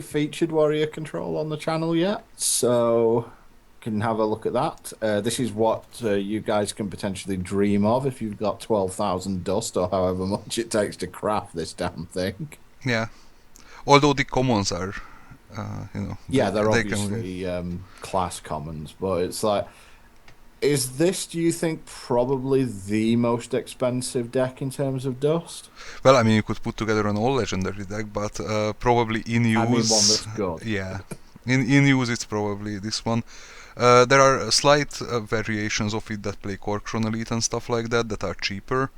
featured warrior control on the channel yet, so can have a look at that. This is what you guys can potentially dream of if you've got 12,000 dust or however much it takes to craft this damn thing. Yeah. Although the commons are, Yeah, they're they can be. obviously class commons, but it's like, is this, do you think, probably the most expensive deck in terms of dust? Well, I mean, you could put together an all legendary deck, but probably in I mean, one use, that's good. yeah, in use it's probably this one. There are slight variations of it that play Core Chronolith and stuff like that that are cheaper,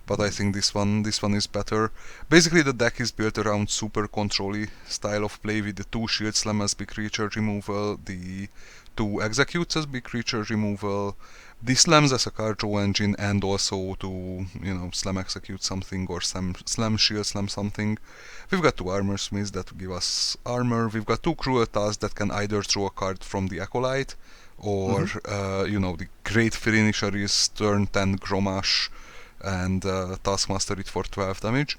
but I think this one is better. Basically, the deck is built around super control-y style of play with the 2 Shield Slam as big creature removal, the 2 Executes as big creature removal, the slams as a card draw engine, and also to slam execute something or slam shield slam something. We've got 2 armor smiths that give us armor. We've got 2 cruel tasks that can either draw a card from the acolyte or the great finisher is turn 10 Gromash and Taskmaster it for 12 damage.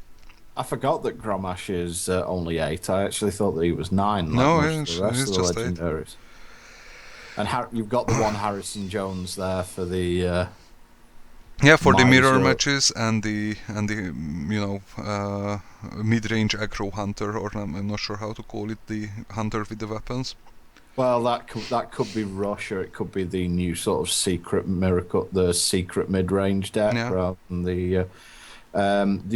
I forgot that Gromash is only 8. I actually thought that he was 9, like No, most of the rest it's of the just 8. legendaries. And you've got the one Harrison Jones there for the Yeah, for the mirror Miser. matches and the mid-range aggro hunter, or I'm not sure how to call it, the hunter with the weapons. Well, that could be Rush, or it could be the new sort of secret miracle, the secret mid-range deck, Yeah, rather than the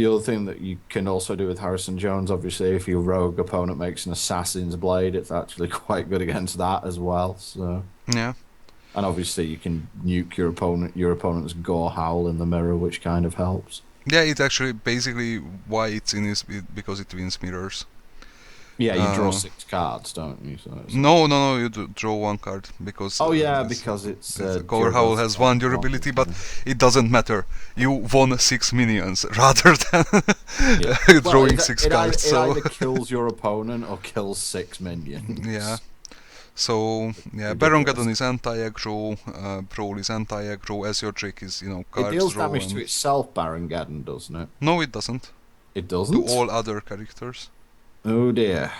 other thing that you can also do with Harrison Jones, obviously, if your rogue opponent makes an assassin's blade, it's actually quite good against that as well. So, yeah. and obviously you can nuke your opponent's gore howl in the mirror, which kind of helps. Yeah, it's actually basically why it's in is because it wins mirrors. Yeah, you draw Uh, 6 cards, don't you? So it's like, no, you draw 1 card because oh yeah, because it's Core Howl has 1 durability, but it doesn't matter. You won 6 minions rather than yeah. Well, drawing 6 cards. it So either kills your opponent or kills 6 minions. yeah. So yeah, Ridiculous. Baron is anti-aggro, Brawl is anti-aggro, as your trick is It cards deals draw damage to and itself, Baron Geddon, doesn't it? no, it doesn't. It To doesn't? all other characters. Oh dear.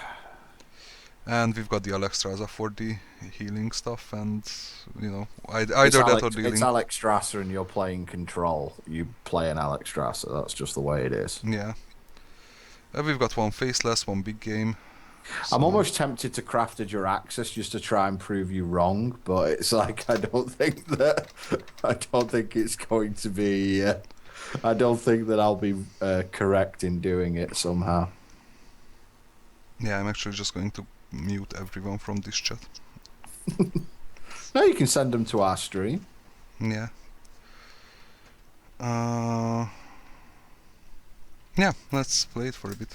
And we've got the Alexstrasza for the healing stuff, and It's either that or It's dealing. Alex Strasser and you're playing control. You play an Alex Strasser. That's just the way it is. Yeah. We've got 1 faceless, 1 big game. I'm So almost tempted to craft a Juraxis just to try and prove you wrong, but it's like I don't think it's going to be. I don't think that I'll be correct in doing it somehow. yeah, I'm actually just going to mute everyone from this chat. No, you can send them to our stream. Yeah. Uh, yeah, let's play it for a bit.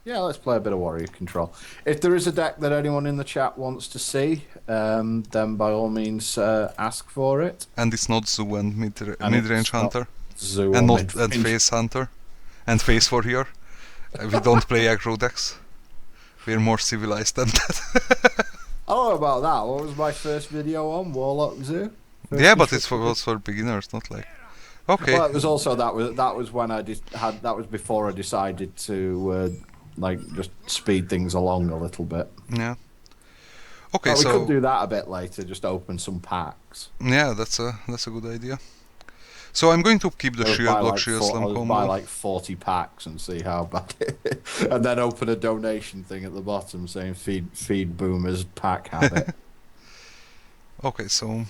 Yeah, let's play a bit of Warrior Control. If there is a deck that anyone in the chat wants to see, then by all means ask for it. And it's not Zoo and And mid-range it's not hunter, Zoo or and not and mid-range. face hunter, and face warrior. We don't play aggro decks. We're more civilized than that. I don't know about that. What was my first video on? Warlock Zoo? Yeah, but it was for beginners, not like. Okay. Well, it was also that was when I that was before I decided to just speed things along a little bit. Yeah. Okay, But we so could do that a bit later. Just open some packs. yeah, that's a good idea. So I'm going to keep the shield block shield slam I'll buy combo. like 40 packs and see how bad it is. And then open a donation thing at the bottom saying feed Boomer's pack habit. Okay, so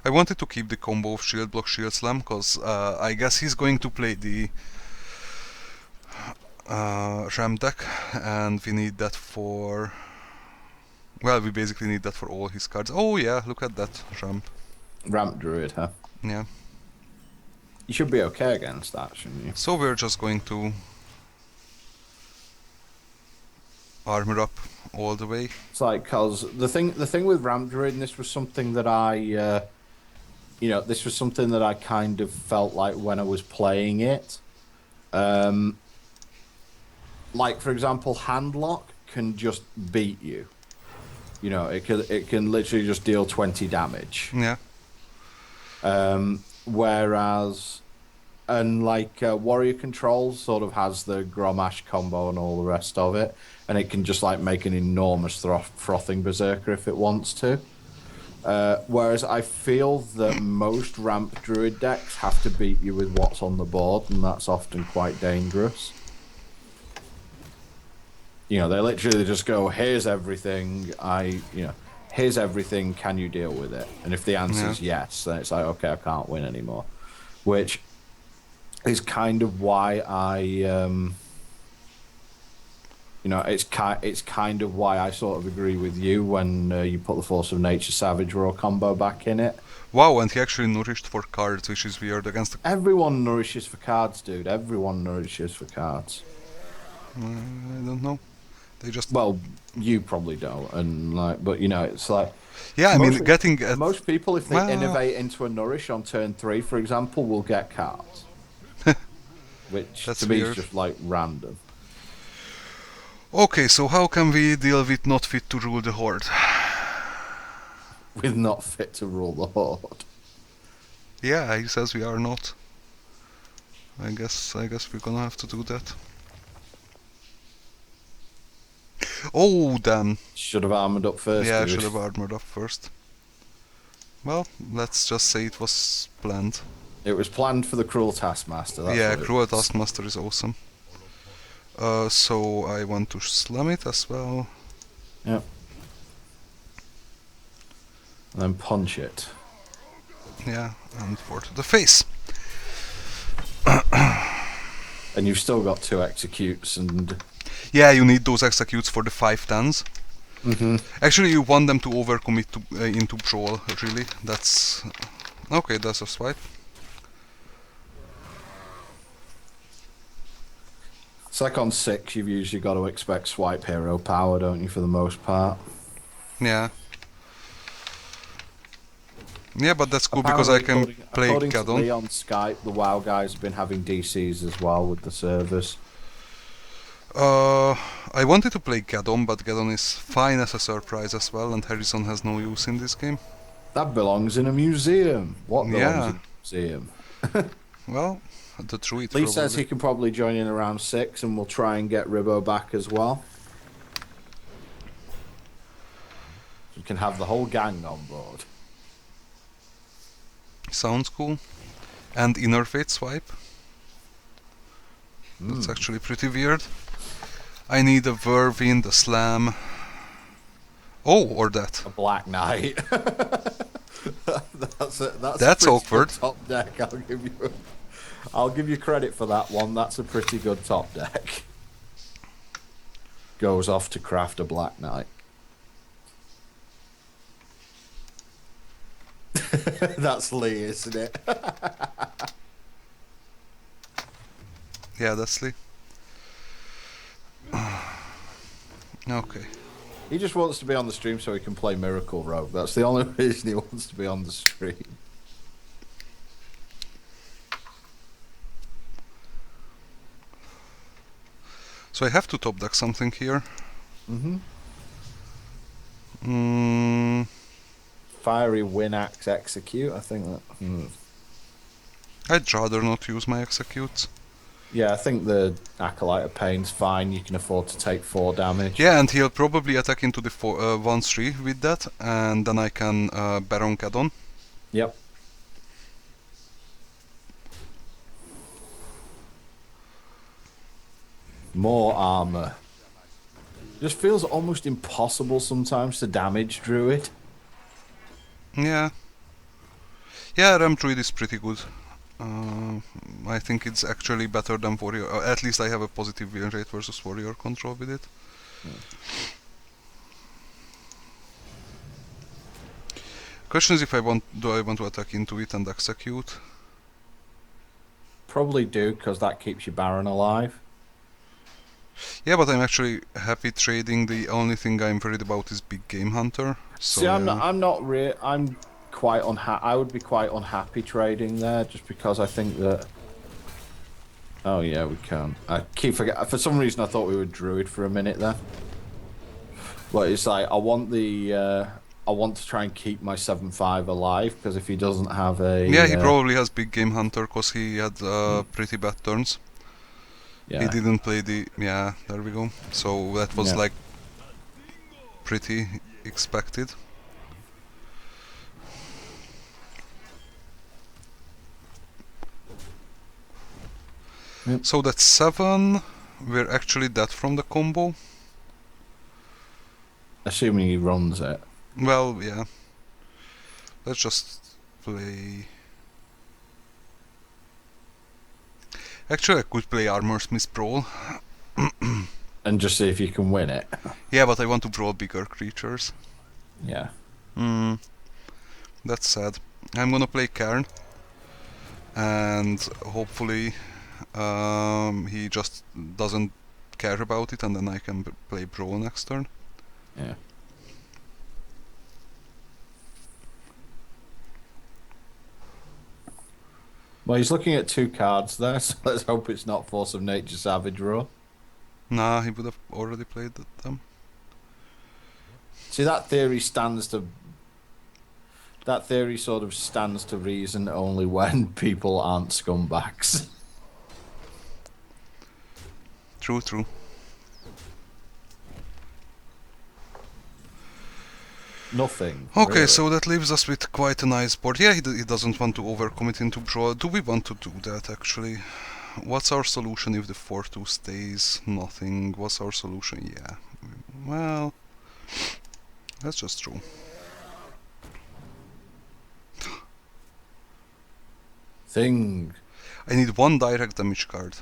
I wanted to keep the combo of shield block shield slam because I guess he's going to play the ram deck, and we need that for. Well, we basically need that for all his cards. Oh yeah, look at that ramp. Ramp Druid, huh? Yeah. You should be okay against that, shouldn't you? So we're just going to armor up all the way. It's like, cause the thing with Ramp Druid, and this was something that this was something that I kind of felt like when I was playing it. Like for example, Handlock can just beat you. It can literally just deal 20 damage. Yeah. Whereas And like warrior control sort of has the Gromash combo and all the rest of it, and it can just like make an enormous frothing berserker if it wants to. Whereas I feel that most ramp druid decks have to beat you with what's on the board, and that's often quite dangerous. You know, they literally just go, "Here's everything. Here's everything. Can you deal with it?" And if the answer is yes, then it's like, okay, I can't win anymore. Which is kind of why it's kind of why I sort of agree with you when you put the Force of Nature Savage Roar combo back in it. Wow, and he actually nourished for cards, which is weird against the... Everyone nourishes for cards, dude. Everyone nourishes for cards. I don't know. They just... Well, you probably don't, and like, but you know, it's like... Yeah, I mean, getting... Most people, if they innovate into a nourish on turn 3, for example, will get cards. Which, That's to me, weird. is just, like, random. Okay, so how can we deal with not fit to rule the Horde? With not fit to rule the Horde. Yeah, he says we are not. I guess we're gonna have to do that. Oh, damn. Should have armored up first, Yeah, I dude. should have armored up first. Well, let's just say it was planned. It was planned for the Cruel Taskmaster. That's Yeah, what it Cruel was. Taskmaster is awesome. So I want to slam it as well. Yep. And then punch it. Yeah, and 4 to the face. And you've still got 2 executes and... Yeah, you need those executes for the 5/10s. Mm-hmm. Actually, you want them to overcommit to, into Brawl, really. That's... Okay, that's a swipe. It's like on 6, you've usually got to expect swipe hero power, don't you, for the most part? Yeah. Yeah, but that's cool because I can play according to Lee Gaddon. on Skype, the WoW guys have been having DCs as well with the servers. I wanted to play Gaddon, but Gaddon is fine as a surprise as well, and Harrison has no use in this game. That belongs in a museum. What belongs Yeah. in a museum? Well, the Druid Lee probably. says he can probably join in around 6, and we'll try and get Ribbo back as well. We can have the whole gang on board. Sounds cool. And Inner Fate swipe. That's actually pretty weird. I need a Whirlwind, a Slam. Oh, or that. A Black Knight. That's a awkward. good top deck. I'll give you credit for that one. That's a pretty good top deck. Goes off to craft a Black Knight. That's Lee, isn't it? Yeah, that's Lee. Okay. He just wants to be on the stream so he can play Miracle Rogue. That's the only reason he wants to be on the stream. So I have to top deck something here. Fiery Win Axe Execute, I think that... I'd rather not use my executes. Yeah, I think the Acolyte of Pain's fine. You can afford to take 4 damage. Yeah, and he'll probably attack into the 1/3 with that, and then I can Baron Gaddon. Yep. More armor. Just feels almost impossible sometimes to damage Druid. Yeah. Yeah, Ram Druid is pretty good. I think it's actually better than Warrior. At least I have a positive win rate versus Warrior control with it. Question is if do I want to attack into it and execute? Probably do, because that keeps your Baron alive. Yeah, but I'm actually happy trading. The only thing I'm worried about is Big Game Hunter. So See, I'm quite unhappy. I would be quite unhappy trading there, just because I think that... Oh yeah, we can. I keep forgetting. For some reason, I thought we were Druid for a minute there. But it's like, I want the I want to try and keep my 7-5 alive, because if he doesn't have a... Yeah, he probably has Big Game Hunter, because he had pretty bad turns. He yeah, didn't play the... Yeah, there we go. So that was yeah. like pretty expected. Yep. So that's 7. We're actually dead from the combo. Assuming he runs it. Well, yeah. Let's just play... Actually, I could play Armorsmith Brawl. And just see if you can win it. Yeah, but I want to brawl bigger creatures. Yeah. That's sad. I'm gonna play Cairn. And hopefully he just doesn't care about it, and then I can play Brawl next turn. Yeah. Well, he's looking at 2 cards there, so let's hope it's not Force of Nature Savage Roar. Nah, he would have already played them. See, that theory stands to... That theory sort of stands to reason only when people aren't scumbags. True, true. Nothing. Okay, really. so that leaves us with quite a nice board. Yeah, he doesn't want to overcommit into Brawl. Do we want to do that, actually? What's our solution if the 4-2 stays? Nothing. What's our solution? Yeah. Well, that's just true. Thing. I need 1 direct damage card.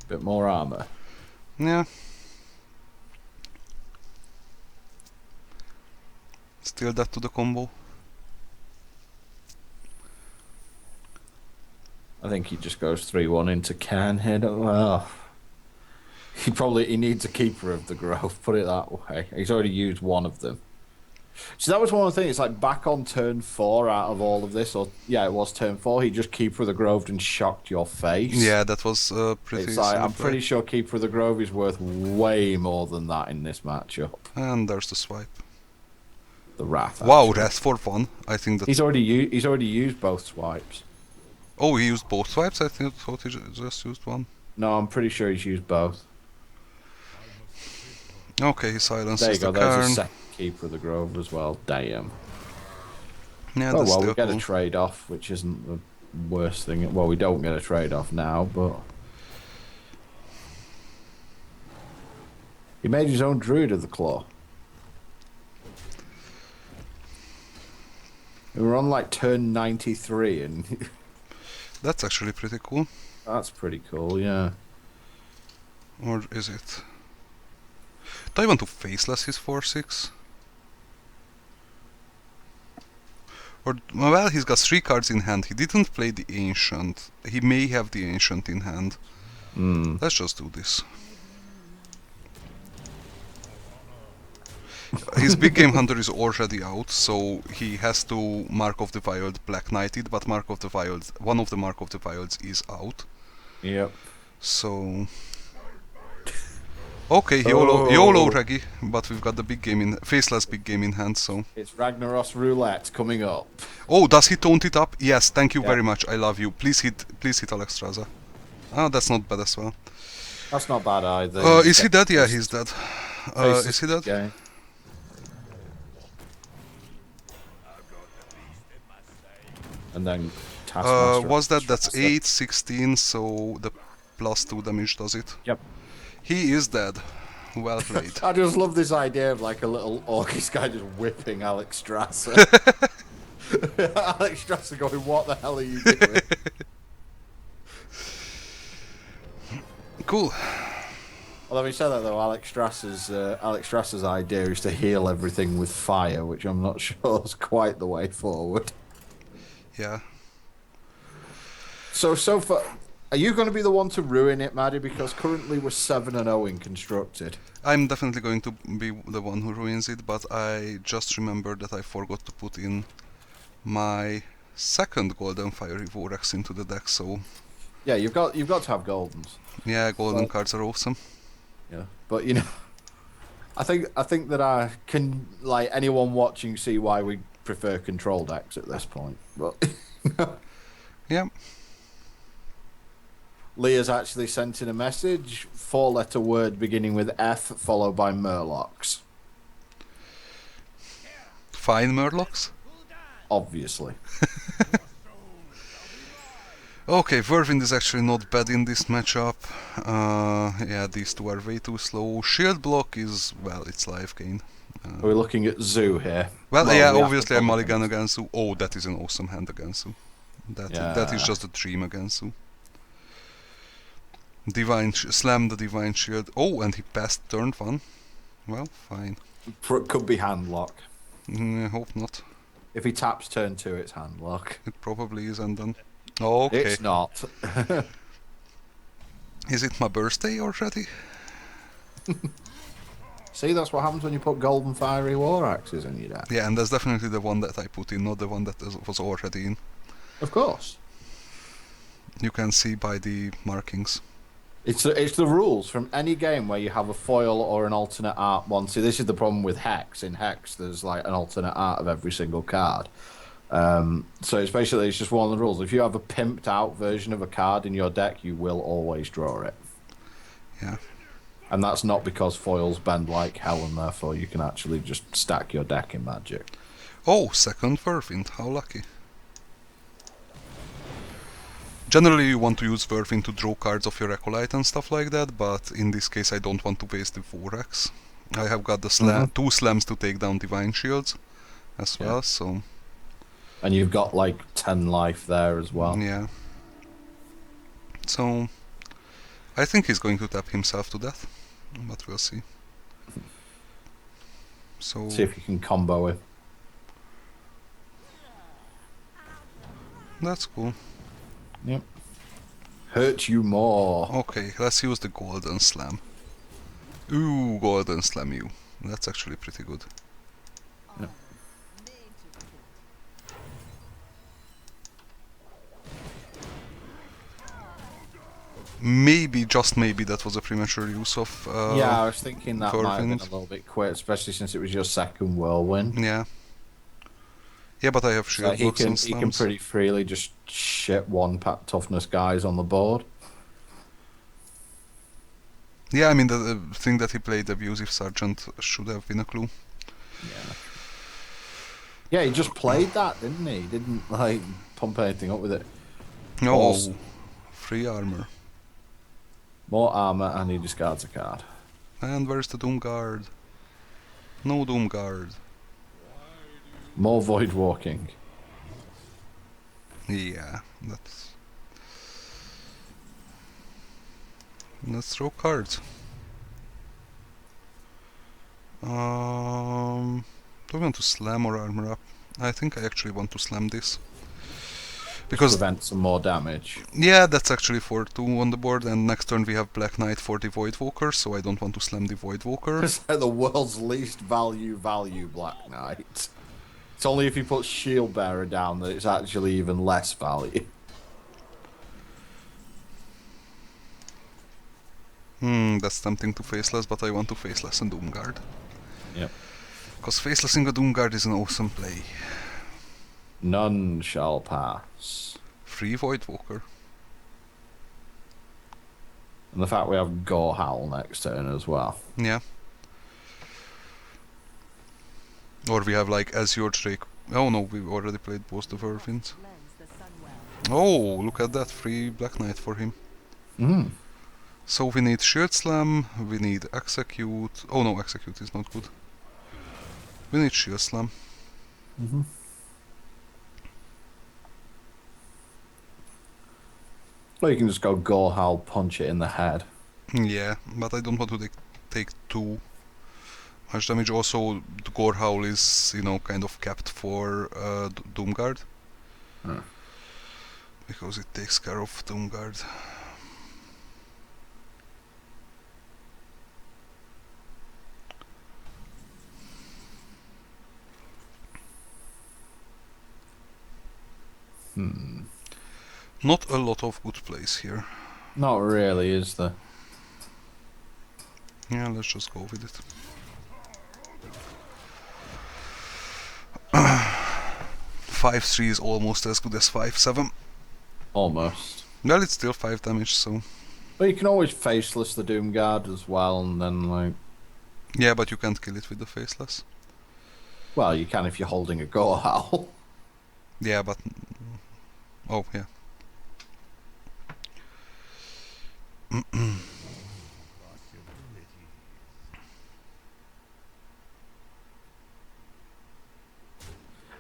Bit more armor. Yeah. Still that to the combo. I think he just goes 3-1 into Cairn here. Well, he needs a Keeper of the Grove, put it that way. He's already used one of them. So that was one of the things. It's like back on turn 4 out of all of this, or yeah, it was turn 4. He just Keeper of the Grove and shocked your face. Yeah, that was pretty. It's like, silly I'm play. pretty sure Keeper of the Grove is worth way more than that in this matchup. And there's the swipe. The Wrath. Wow, actually. Wrath for 1. I think that. He's already used both swipes. Oh, he used both swipes? I thought he just used one. No, I'm pretty sure he's used both. Okay, he silences There you go. the There's a Cairn. second Keeper of the Grove as well. Damn. Yeah, Oh that's well, still we get cool. a trade-off, which isn't the worst thing. Well, we don't get a trade-off now, but... He made his own Druid of the Claw. We were on like turn 93, and That's actually pretty cool. that's pretty cool, yeah. Or is it? Do I want to faceless his 4-6? Or, well, he's got 3 cards in hand. He didn't play the Ancient. He may have the Ancient in hand. Let's just do this. His Big Game Hunter is already out, so he has to Mark of the Wild Black Knighted, but Mark of the Wild, one of the Mark of the Wilds is out. Yep. So... Okay, YOLO Reggie, but we've got the big game in... Faceless big game in hand, so... It's Ragnaros Roulette coming up. Oh, does he taunt it up? Yes, thank you Yeah. very much, I love you. Please hit Alexstrasza. Oh, that's not bad as well. That's not bad either. Is he dead? Yeah, he's dead. Is he dead? Yeah. And then Taskmaster. Was that's 8, 16, so the +2 damage does it. Yep. He is dead. Well played. I just love this idea of like a little Orcish guy just whipping Alex Strasser. Alex Strasser going, what the hell are you doing? Cool. Well, having said that though, Alex Strasser's idea is to heal everything with fire, which I'm not sure is quite the way forward. Yeah. So far, are you going to be the one to ruin it, Maddy? Because currently we're 7-0 in constructed. I'm definitely going to be the one who ruins it, but I just remembered that I forgot to put in my second Golden Fiery Vorax into the deck, so Yeah, you've got to have goldens. Yeah, golden But cards are awesome. yeah, but I think that I can like anyone watching see why we prefer control decks at this point. But Yeah, Leah's actually sent in a message, 4-letter word beginning with F followed by Murlocs. fine Murlocs. Obviously. Okay, Vervind is actually not bad in this matchup. Yeah, these two are way too slow. Shield block is, well, it's life gain. Are we looking at Zoo here? Well, Well, yeah, we have to obviously I mulligan. mulligan against Su. Oh, that is an awesome hand against Su. That is Yeah. just a dream against Su. Slam the Divine Shield. Oh, and he passed turn 1. Well, fine. Could be hand lock. I hope not. If he taps turn 2, it's hand lock. It probably is, and then... Okay. It's not. Is it my birthday already? See, that's what happens when you put golden fiery war axes in your deck. Yeah, and that's definitely the one that I put in, not the one that was already in. Of course. You can see by the markings. It's the rules from any game where you have a foil or an alternate art one. See, this is the problem with Hex. In Hex, there's like an alternate art of every single card. So it's just one of the rules. If you have a pimped out version of a card in your deck, you will always draw it. Yeah. And that's not because foils bend like hell, and therefore you can actually just stack your deck in Magic. Oh, second Vervind, how lucky. Generally you want to use Vervind to draw cards off your Acolyte and stuff like that, but in this case I don't want to waste the Vorax. I have got the two slams to take down Divine Shields as well, so... And you've got like 10 life there as well. Yeah. So... I think he's going to tap himself to death, but we'll see. So... See if you can combo him. That's cool. Yep. Hurt you more. Okay, let's use the Golden Slam. Ooh, Golden Slam you. That's actually pretty good. Yep. Maybe, just maybe, that was a premature use of Yeah, I was thinking that might have been Vervind. a little bit quick, especially since it was your second whirlwind. Yeah. Yeah, but I have So shield he blocks can and he can slams. pretty freely just shit one toughness guys on the board. Yeah, I mean, the thing that he played Abusive Sergeant should have been a clue. Yeah. Yeah, he just played that, didn't he? He didn't like pump anything up with it. No, Also- free armor. More armor, and he discards a card. And where's the Doom Guard? No Doom Guard. More void walking. Yeah, that's... Let's throw cards. Do I want to slam or armor up? I think I actually want to slam this. Because, Prevent some more damage. yeah, that's actually for 2 on the board, and next turn we have Black Knight for the Void Walker, so I don't want to slam the Void Walker. It's like the world's least value Black Knight. It's only if you put Shield Bearer down that it's actually even less value. That's tempting to Faceless, but I want to Faceless and Doomguard. Yep. Because Facelessing a Doomguard is an awesome play. None shall pass. Free Void Walker. And the fact we have Gore Howl next turn as well. Yeah. Or we have like Azure Drake. Oh no, we already played both the Vervins. Oh, look at that, free Black Knight for him. Mm. So we need Shield Slam, we need Execute. Oh no, Execute is not good. We need Shield Slam. Mm-hmm. Or you can just go Gore Howl, punch it in the head. Yeah, but I don't want to take too much damage. Also, the Gore Howl is, you know, kind of capped for Doomguard. Because it takes care of Doomguard. Not a lot of good plays here. Not really, is there? Yeah, let's just go with it. Five three is almost as good as 5-7. Almost. Well, it's still 5 damage, so... But you can always faceless the Doom Guard as well, and then, like... Yeah, but you can't kill it with the faceless. Well, you can if you're holding a Gore Howl. Yeah, but... Oh, yeah.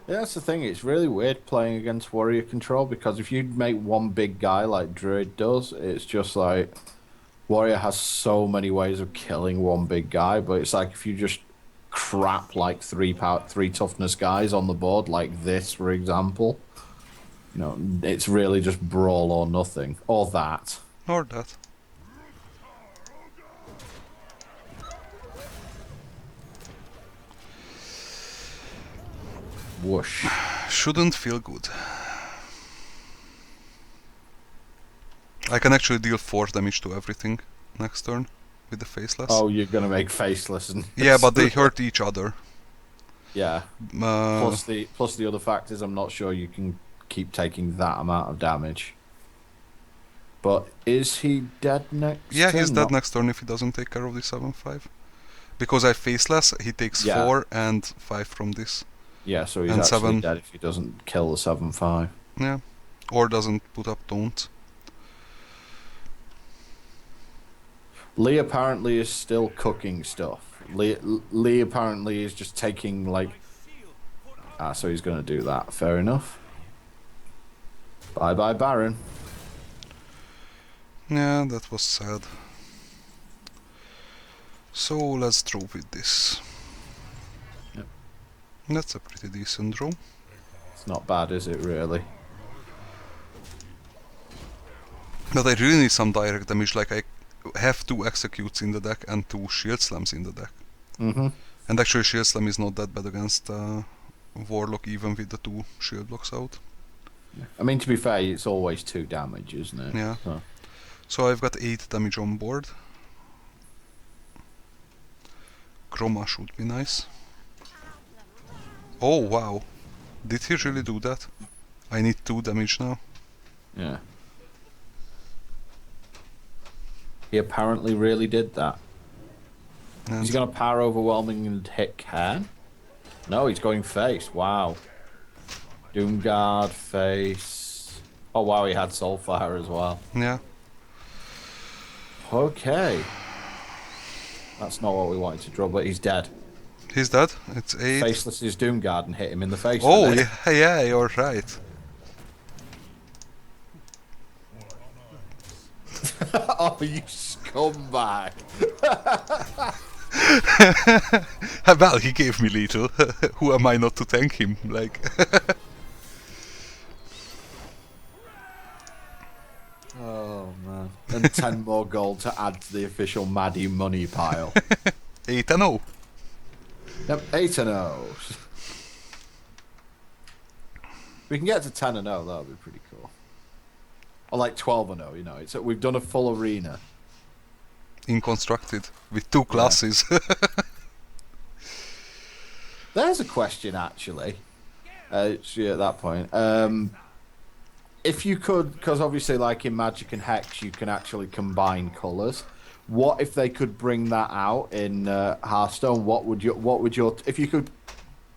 Yeah, that's the thing. It's really weird playing against warrior control, because if you make one big guy like Druid does, it's just like warrior has so many ways of killing one big guy. But it's like if you just crap like three toughness guys on the board like this, for example, you know, it's really just brawl or nothing, or that. Or that. Whoosh. Shouldn't feel good. I can actually deal 4 damage to everything next turn with the faceless. Oh, you're gonna make faceless and Yeah, but they hurt each other. yeah. Plus the other fact is I'm not sure you can keep taking that amount of damage. But is he dead next? Yeah, he's turn? dead next turn if he doesn't take care of the 7-5. Because I faceless, he takes 4 and 5 from this. Yeah, so he's and actually 7. dead if he doesn't kill the 7-5. Yeah. Or doesn't put up taunt. Lee apparently is still cooking stuff. Lee apparently is just taking, like... Ah, so he's going to do that. Fair enough. Bye-bye, Baron. Yeah, that was sad. So let's draw with this. Yep. That's a pretty decent draw. It's not bad, is it, really? But I really need some direct damage, like I have 2 executes in the deck and 2 shield slams in the deck. Mm-hmm. And actually shield slam is not that bad against Warlock even with the 2 shield blocks out. I mean, to be fair, it's always 2 damage, isn't it? Yeah. So I've got 8 damage on board. Chroma should be nice. Oh wow. Did he really do that? I need 2 damage now. Yeah. He apparently really did that. And He's going to power overwhelming and hit Cairn? No, he's going face. Wow. Doomguard, face. Oh wow, he had Soulfire as well. yeah. Okay. That's not what we wanted to draw, but he's dead. He's dead. It's 8. Faceless is Doomguard and hit him in the face. Oh with it. yeah, you're right. Oh, you scumbag. Well, he gave me little. Who am I not to thank him? Like. Oh man. And 10 more gold to add to the official Maddy money pile. 8-0. Yep, 8-0. We can get to 10-0, that'll be pretty cool. Or like 12-0, you know. We've done a full arena. In constructed with 2 classes. There's a question, actually. Actually, at that point. If you could, because obviously, like in Magic and Hex, you can actually combine colours. What if they could bring that out in Hearthstone? What would your if you could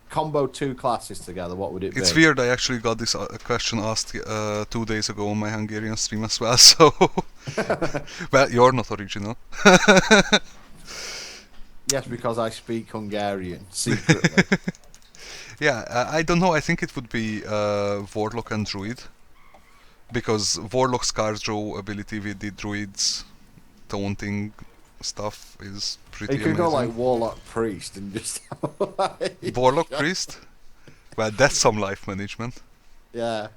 combo 2 classes together? What would it be? It's weird. I actually got this question asked 2 days ago on my Hungarian stream as well. So, well, you're not original. Yes, because I speak Hungarian secretly. Yeah, I don't know. I think it would be Warlock and Druid. Because Warlock's card draw ability with the Druid's taunting stuff is pretty You could amazing. go like Warlock Priest and just... Warlock Priest? Well, that's some life management. Yeah.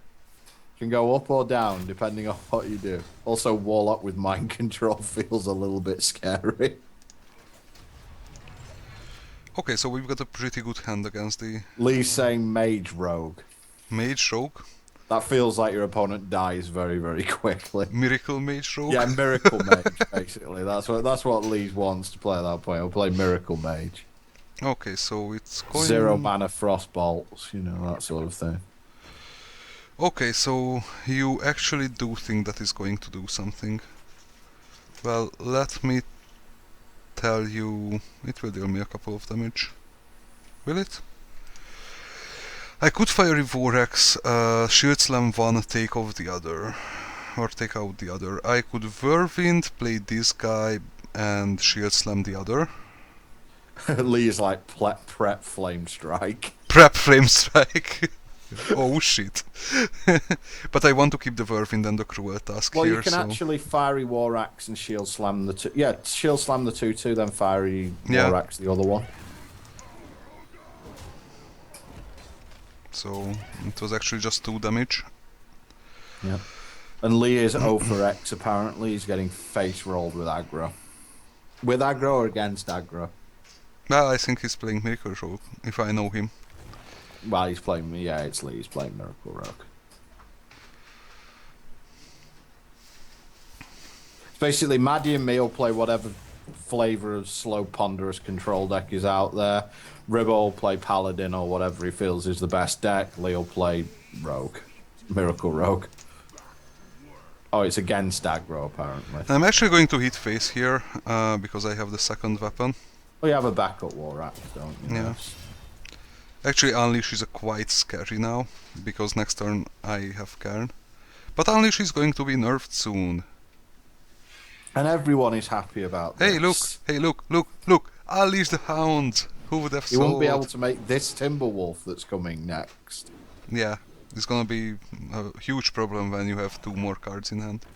Can go up or down, depending on what you do. Also, Warlock with mind control feels a little bit scary. Okay, so we've got a pretty good hand against the Lee's saying Mage Rogue. Mage Rogue. That feels like your opponent dies very, very quickly. Miracle Mage Rogue. Yeah, Miracle Mage, basically. That's what Lee wants to play at that point. He'll play Miracle Mage. Okay, so it's Zero going... mana frost bolts, that sort of thing. Okay, so you actually do think that is going to do something. Well, let me tell you... It will deal me a couple of damage. Will it? I could Fiery Vortex, Shield Slam one, take off the other. Or take out the other. I could Whirlwind, play this guy, and Shield Slam the other. Lee is like prep Flame Strike. Prep Flame Strike! Oh shit. But I want to keep the Whirlwind and the Cruel Task Well, here, you can so... actually Fiery War Axe and Shield Slam the two. Yeah, Shield Slam the 2/2, then Fiery Yeah. War Axe the other one. So, it was actually just 2 damage. Yeah. And Lee is 0 for X, apparently. He's getting face rolled with aggro. With aggro or against aggro? Well, I think he's playing Miracle Rogue, if I know him. Well, he's playing... Yeah, it's Lee. He's playing Miracle Rogue. Basically, Maddy and me will play whatever flavour of slow, ponderous control deck is out there. Ribbo will play Paladin or whatever he feels is the best deck. Lee will play Rogue. Miracle Rogue. Oh, it's against aggro, apparently. I'm actually going to hit face here, because I have the second weapon. Oh, you have a backup War Axe, don't you? Yeah. Actually, Unleash is quite scary now, because next turn I have Cairn. But Unleash is going to be nerfed soon. And everyone is happy about this. Hey look! Unleash the Hound! Who would have You thought? won't be able to make this Timberwolf that's coming next. Yeah, it's gonna be a huge problem when you have 2 more cards in hand.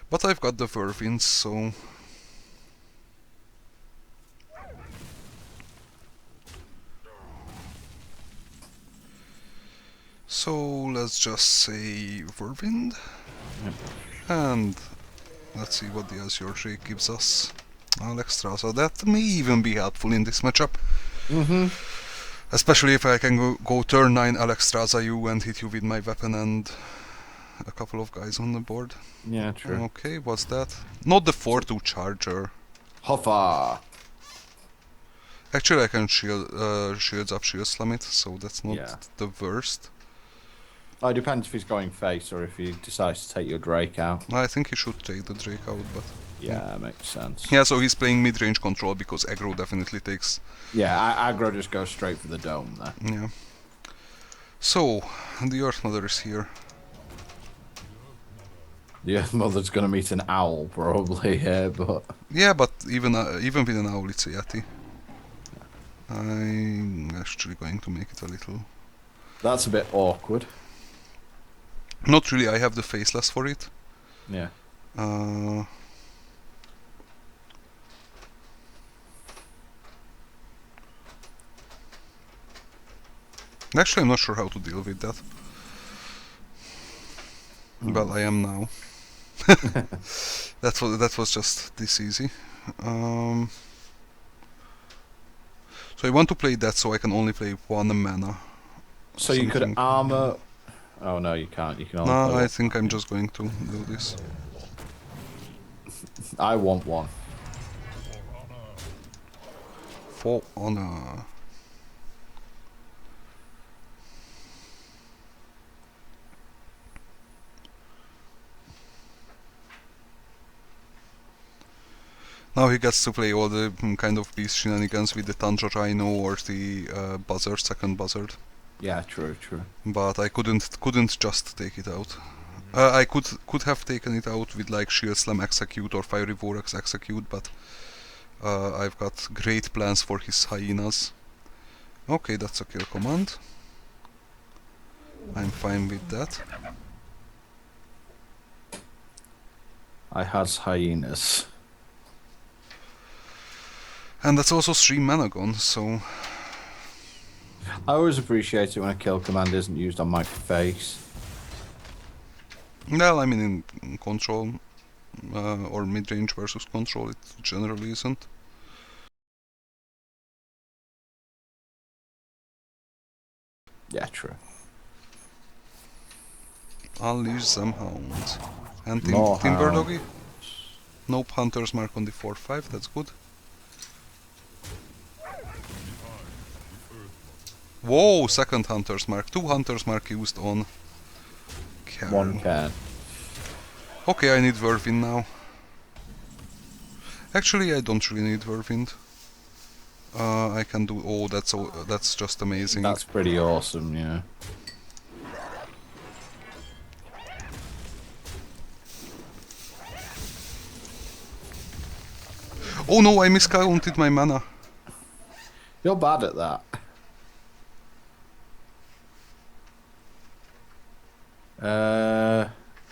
But I've got the Whirlwinds, so... So let's just say Whirlwind. Yep. And let's see what the Azure Shake gives us. Alexstrasza, that may even be helpful in this matchup. Especially if I can go turn 9 Alexstrasza you and hit you with my weapon and a couple of guys on the board. Yeah, true. Okay, what's that? Not the 4-2 Charger. Hoffa! Actually I can shields up, shield slam it, so that's not the worst. Oh, it depends if he's going face or if he decides to take your Drake out. I think he should take the Drake out, but... Yeah, makes sense. Yeah, so he's playing mid-range control because aggro definitely takes... Yeah, aggro just goes straight for the dome there. Yeah. So, the Earth Mother is here. The Earth Mother's gonna meet an owl, probably, yeah, but... Yeah, but even with an owl it's a Yeti. I'm actually going to make it a little... That's a bit awkward. Not really, I have the faceless for it. Yeah. Actually, I'm not sure how to deal with that. Well, I am now. That was just this easy. So I want to play that so I can only play 1 mana. So you could armor... Oh no, you can't. You can only No, play I think I'm just going to do this. I want one. For honor. Now he gets to play all the kind of beast shenanigans with the Tundra Rhino or the buzzard, second buzzard. Yeah, true. But I couldn't just take it out. I could have taken it out with like Shield Slam Execute or Fiery Vortex Execute, but I've got great plans for his hyenas. Okay, that's a kill command. I'm fine with that. I has hyenas. And that's also 3 mana gone, so... I always appreciate it when a kill command isn't used on my face. Well, I mean in control, or mid-range versus control, it generally isn't. Yeah, true. Unleash them hounds. And More Timber hound. Doggy? Nope, Hunter's Mark on the 4-5, that's good. Whoa, second Hunter's Mark. 2 Hunter's Mark used on One Karen. can. Okay, I need Whirlwind now. Actually, I don't really need Whirlwind. I can do... Oh, that's just amazing. That's pretty awesome, yeah. Oh no, I miscounted my mana. You're bad at that.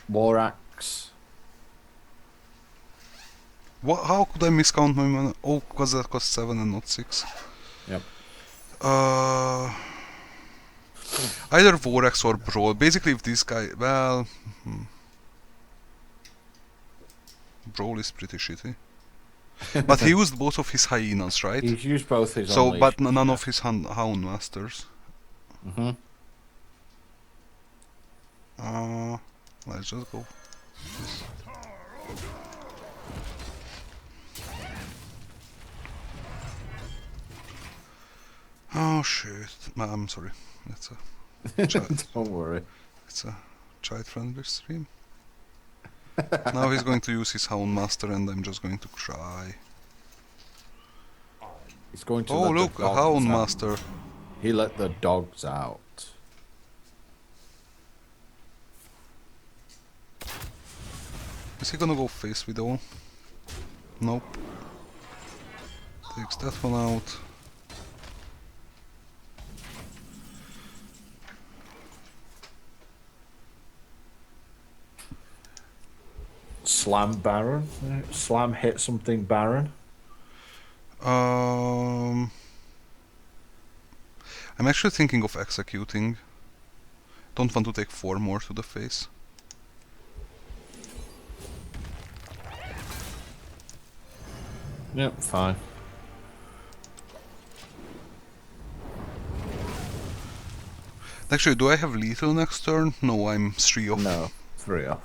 War Axe. What? How could I miscount my mana? Oh, because that cost 7 and not 6. Yep. Either Vorax or Brawl. Basically, if this guy... Well... Brawl is pretty shitty. But he used both of his hyenas, right? He's used both his So, but unleashes, none yeah. of his hound masters. Mm-hmm. Let's just go. Oh shit! I'm sorry. It's a child. Don't worry. It's a child-friendly stream. Now he's going to use his hound master, and I'm just going to cry. He's going to Oh let look, the a dogs hound out. master. He let the dogs out. Is he gonna go face widow? Nope. Takes that one out. Slam Baron. Slam hit something Baron. I'm actually thinking of executing. Don't want to take 4 more to the face. Yep, fine. Actually, do I have lethal next turn? No, I'm 3 off. No, 3 off.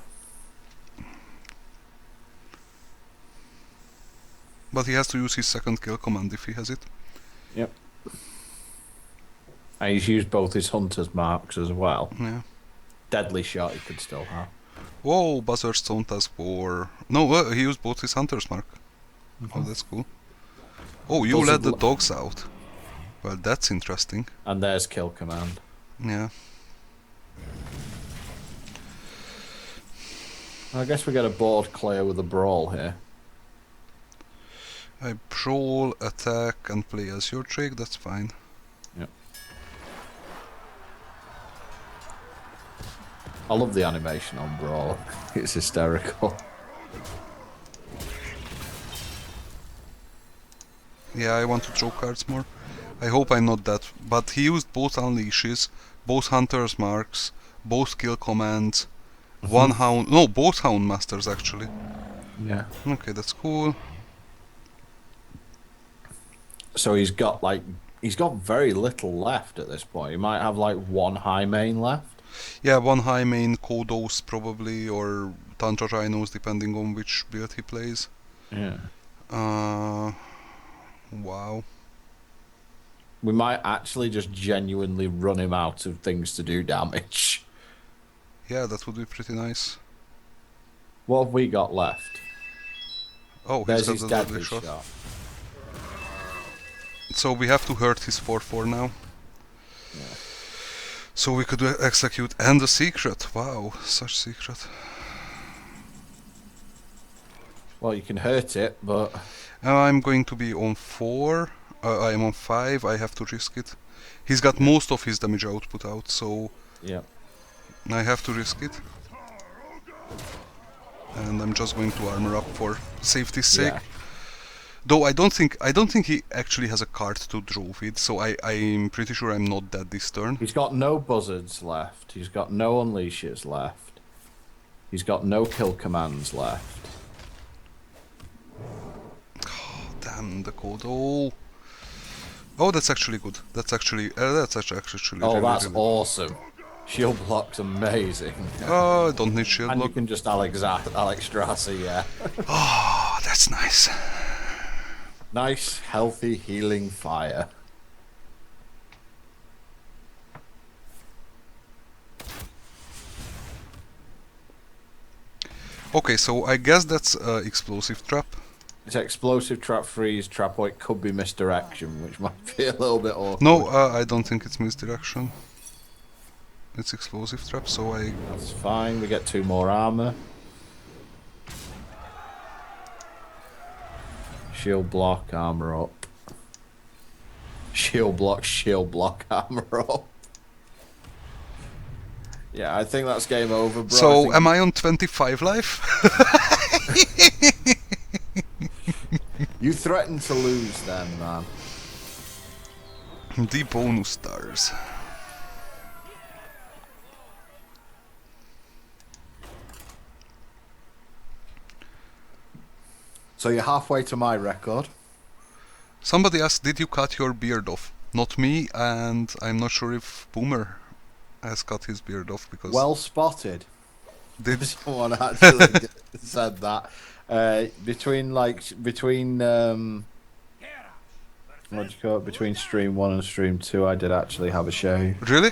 But he has to use his second kill command if he has it. Yep. And he's used both his hunter's marks as well. Yeah. Deadly shot he could still have. Whoa, Buzzard Stone Task 4. No, he used both his hunter's mark. Oh, that's cool. Oh, you let the dogs out. Well, that's interesting. And there's kill command. Yeah. I guess we get a board clear with a brawl here. I brawl, attack, and play as your trick, that's fine. Yep. I love the animation on brawl. It's hysterical. Yeah, I want to draw cards more. I hope I'm not that... But he used both unleashes, both hunter's marks, both kill commands, one hound... No, both hound masters actually. Yeah. Okay, that's cool. So he's got very little left at this point. He might have like 1 high main left. Yeah, one high main, Kodos probably, or Tantra Rhinos depending on which build he plays. Yeah. Wow. We might actually just genuinely run him out of things to do damage. Yeah, that would be pretty nice. What have we got left? Oh, There's he's his got the deadly deadly shot. shot. So we have to hurt his 4-4 now. Yeah. So we could execute and a secret. Wow, such secret. Well, you can hurt it, but I'm going to be on 4. I am on 5. I have to risk it. He's got most of his damage output out, so yeah. I have to risk it. And I'm just going to armor up for safety's sake. Yeah. Though I don't think he actually has a card to draw with, so I'm pretty sure I'm not dead this turn. He's got no buzzards left. He's got no unleashes left. He's got no kill commands left. Oh, damn the code. Oh. Oh, that's actually good. That's actually Oh, really, that's really good. awesome. Shield block's amazing. Oh, I don't need shield And you block. can just Alex Strasser, yeah. Oh, that's nice. Nice, healthy, healing fire. Okay, so I guess that's explosive trap. It's explosive, trap freeze, trap point, could be misdirection, which might be a little bit No, awkward. I don't think it's misdirection. It's explosive trap, so I... That's fine, we get 2 more armor. Shield block, armor up. Shield block, armor up. Yeah, I think that's game over, bro. So, am I on 25 life? You threatened to lose then, man. The bonus stars. So you're halfway to my record. Somebody asked, did you cut your beard off? Not me, and I'm not sure if Boomer has cut his beard off because... Well spotted. did... Someone actually said that. Between what do you call it? Between stream 1 and stream 2, I did actually have a shave. Really?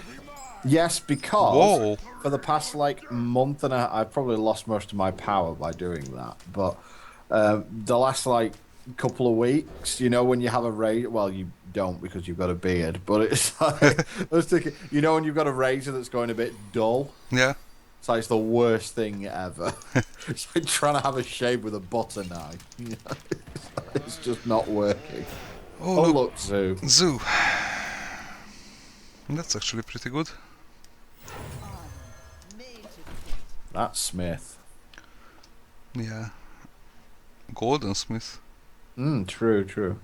Yes, because Whoa. for the past month and I've probably lost most of my power by doing that. But the last couple of weeks, you know, when you have a razor, well, you don't because you've got a beard, but it's like I was thinking, you know, when you've got a razor that's going a bit dull. Yeah. It's like it's the worst thing ever. It's like trying to have a shave with a butter knife. You know? It's just not working. Oh, look, Zoo. Zoo. That's actually pretty good. That's Smith. Yeah. Golden Smith. True.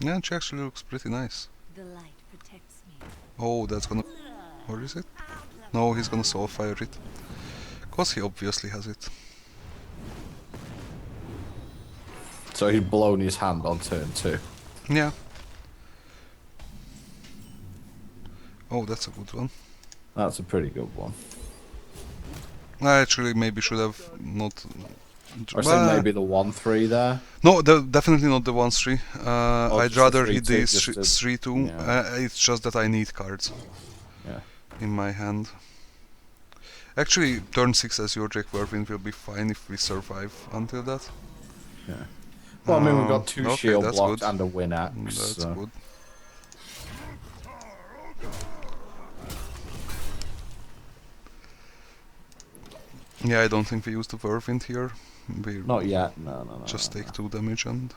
Yeah, she actually looks pretty nice. The light protects me. Oh, that's gonna... Or is it? No, he's gonna soul fire it. Cause he obviously has it. So he'd blown his hand on turn 2. Yeah. Oh, that's a good one. That's a pretty good one. I actually maybe should have not... Or say maybe the 1-3 there. No, definitely not the 1-3. I'd just the rather 3-2, hit the just to- 3-2. yeah. It's just that I need cards Yeah. in my hand. Actually, turn 6 as your Jack Wervin will be fine if we survive until that. Yeah. Well, I mean, we've got 2 okay, shield that's blocks good. and a win axe. That's so. good. Yeah, I don't think we use the Whirlwind here. We Not yet. No. just take 2 damage and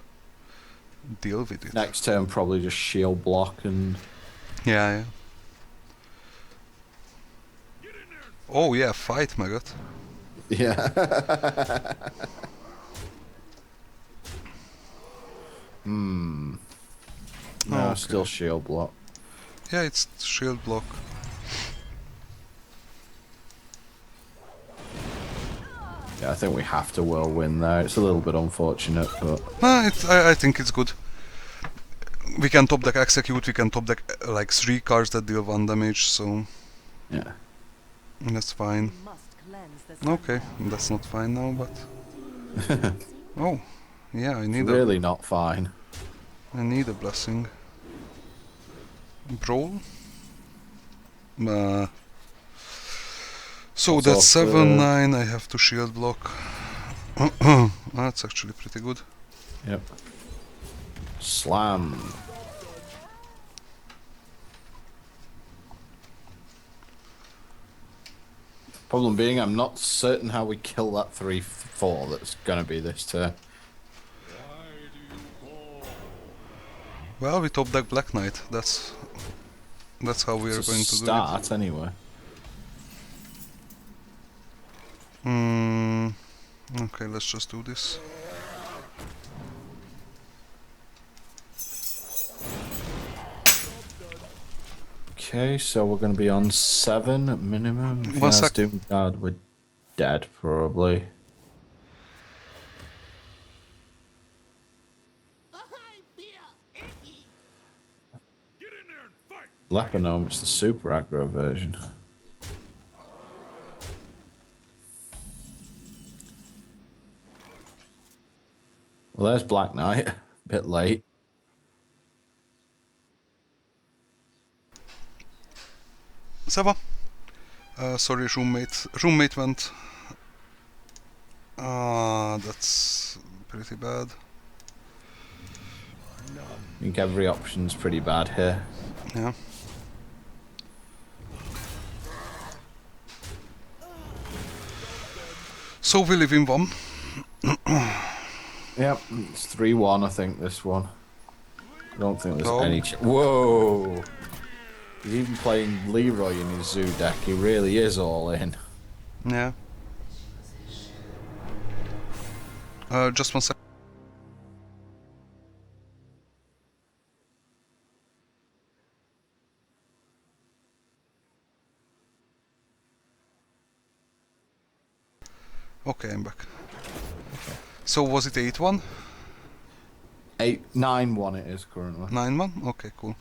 deal with it. Next turn, probably just shield block and. Yeah. Oh yeah, fight, maggot. Yeah. No, Okay. still shield block. Yeah, it's shield block. Yeah, I think we have to whirlwind there. It's a little bit unfortunate, but I think it's good. We can top deck execute, we can top deck like 3 cards that deal 1 damage, so yeah. that's fine. Must cleanse the Okay, that's not fine now, but... Oh, yeah, I need Really not fine. I need a blessing. Brawl? So That's that's off, 7-9, I have to shield block. That's actually pretty good. Yep. Slam. Problem being, I'm not certain how we kill that 3-4 that's gonna be this turn. Well, we top deck Black Knight, that's how we are It's a going to do it. start anyway. Okay, let's just do this. Okay, so we're going to be on 7 at minimum. If he One has sec. Doom Guard, we're dead, probably. Lepanome, it's the super aggro version. Well, there's Black Knight. Bit late. Ça va. Sorry, roommate went. That's pretty bad. I think every option's pretty bad here. Yeah. So we live in one. Yep, it's 3-1, I think, this one. I don't think there's No. any... Whoa! He's even playing Leroy in his zoo deck. He really is all in. Yeah. Just one sec. Okay, I'm back. So was it 8-1? 9-1 it is currently. 9-1? Okay, cool.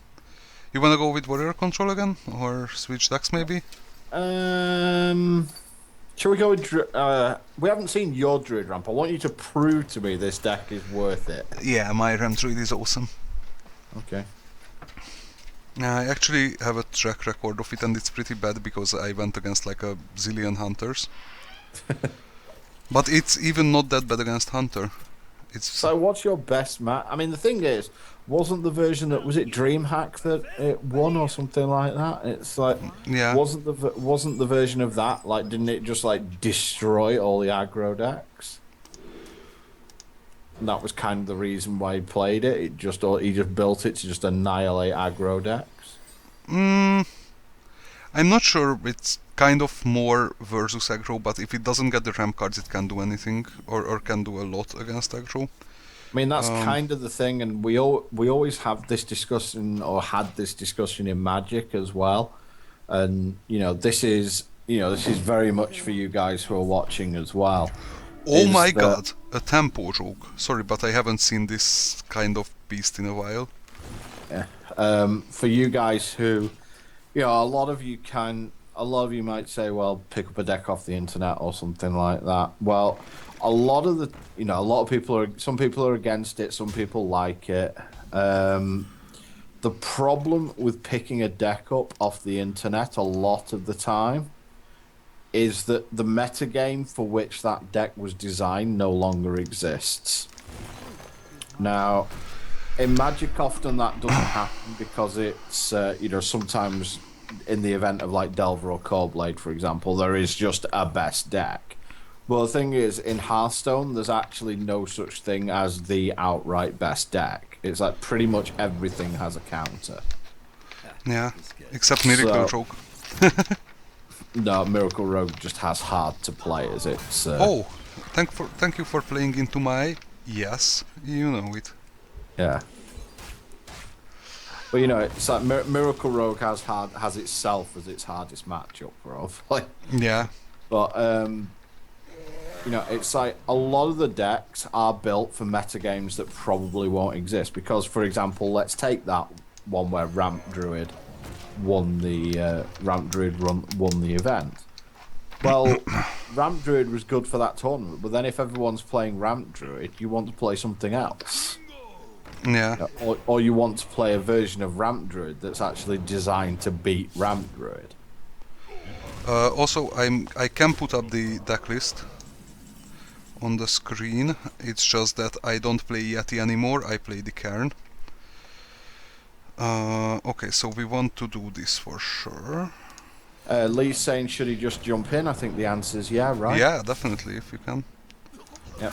You wanna go with warrior control again? Or switch decks maybe? Shall we go with... we haven't seen your Druid ramp. I want you to prove to me this deck is worth it. Yeah, my Ram Druid is awesome. Okay. I actually have a track record of it, and it's pretty bad because I went against like a zillion hunters. But it's even not that bad against hunter. It's So what's your best match? I mean, the thing is, wasn't the version that... Was it DreamHack that it won or something like that? It's like... yeah. Wasn't the version of that, like, didn't it just, like, destroy all the aggro decks? And that was kind of the reason why he played it. He just built it to just annihilate aggro decks. I'm not sure. It's kind of more versus aggro, but if it doesn't get the ramp cards, it can do anything or can do a lot against aggro. I mean, that's kind of the thing, and we always have this discussion, or had this discussion in Magic as well. And this is very much for you guys who are watching as well. Oh my god, a tempo joke. Sorry, but I haven't seen this kind of beast in a while. Yeah. For you guys who, a lot of you might say, well, pick up a deck off the internet or something like that. Well, a lot of people some people are against it, some people like it. The problem with picking a deck up off the internet a lot of the time is that the metagame for which that deck was designed no longer exists. Now, in Magic, often that doesn't happen because it's, sometimes in the event of like Delver or Coreblade, for example, there is just a best deck. But the thing is, in Hearthstone, there's actually no such thing as the outright best deck. It's like pretty much everything has a counter. Yeah, except Miracle Joke. No, Miracle Rogue just has hard to play as it's... Oh, thank you for playing into my... Yes, you know it. Yeah. But it's like Miracle Rogue has itself as its hardest matchup, probably. Yeah. But it's like a lot of the decks are built for metagames that probably won't exist. Because, for example, let's take that one where Ramp Druid won the event. Well, Ramp Druid was good for that tournament, but then if everyone's playing Ramp Druid, you want to play something else. Yeah. Or you want to play a version of Ramp Druid that's actually designed to beat Ramp Druid. Also, I can put up the deck list on the screen. It's just that I don't play Yeti anymore, I play the Cairn. Okay, so we want to do this for sure. Lee's saying, should he just jump in? I think the answer is yeah, right? Yeah, definitely, if you can. Yep.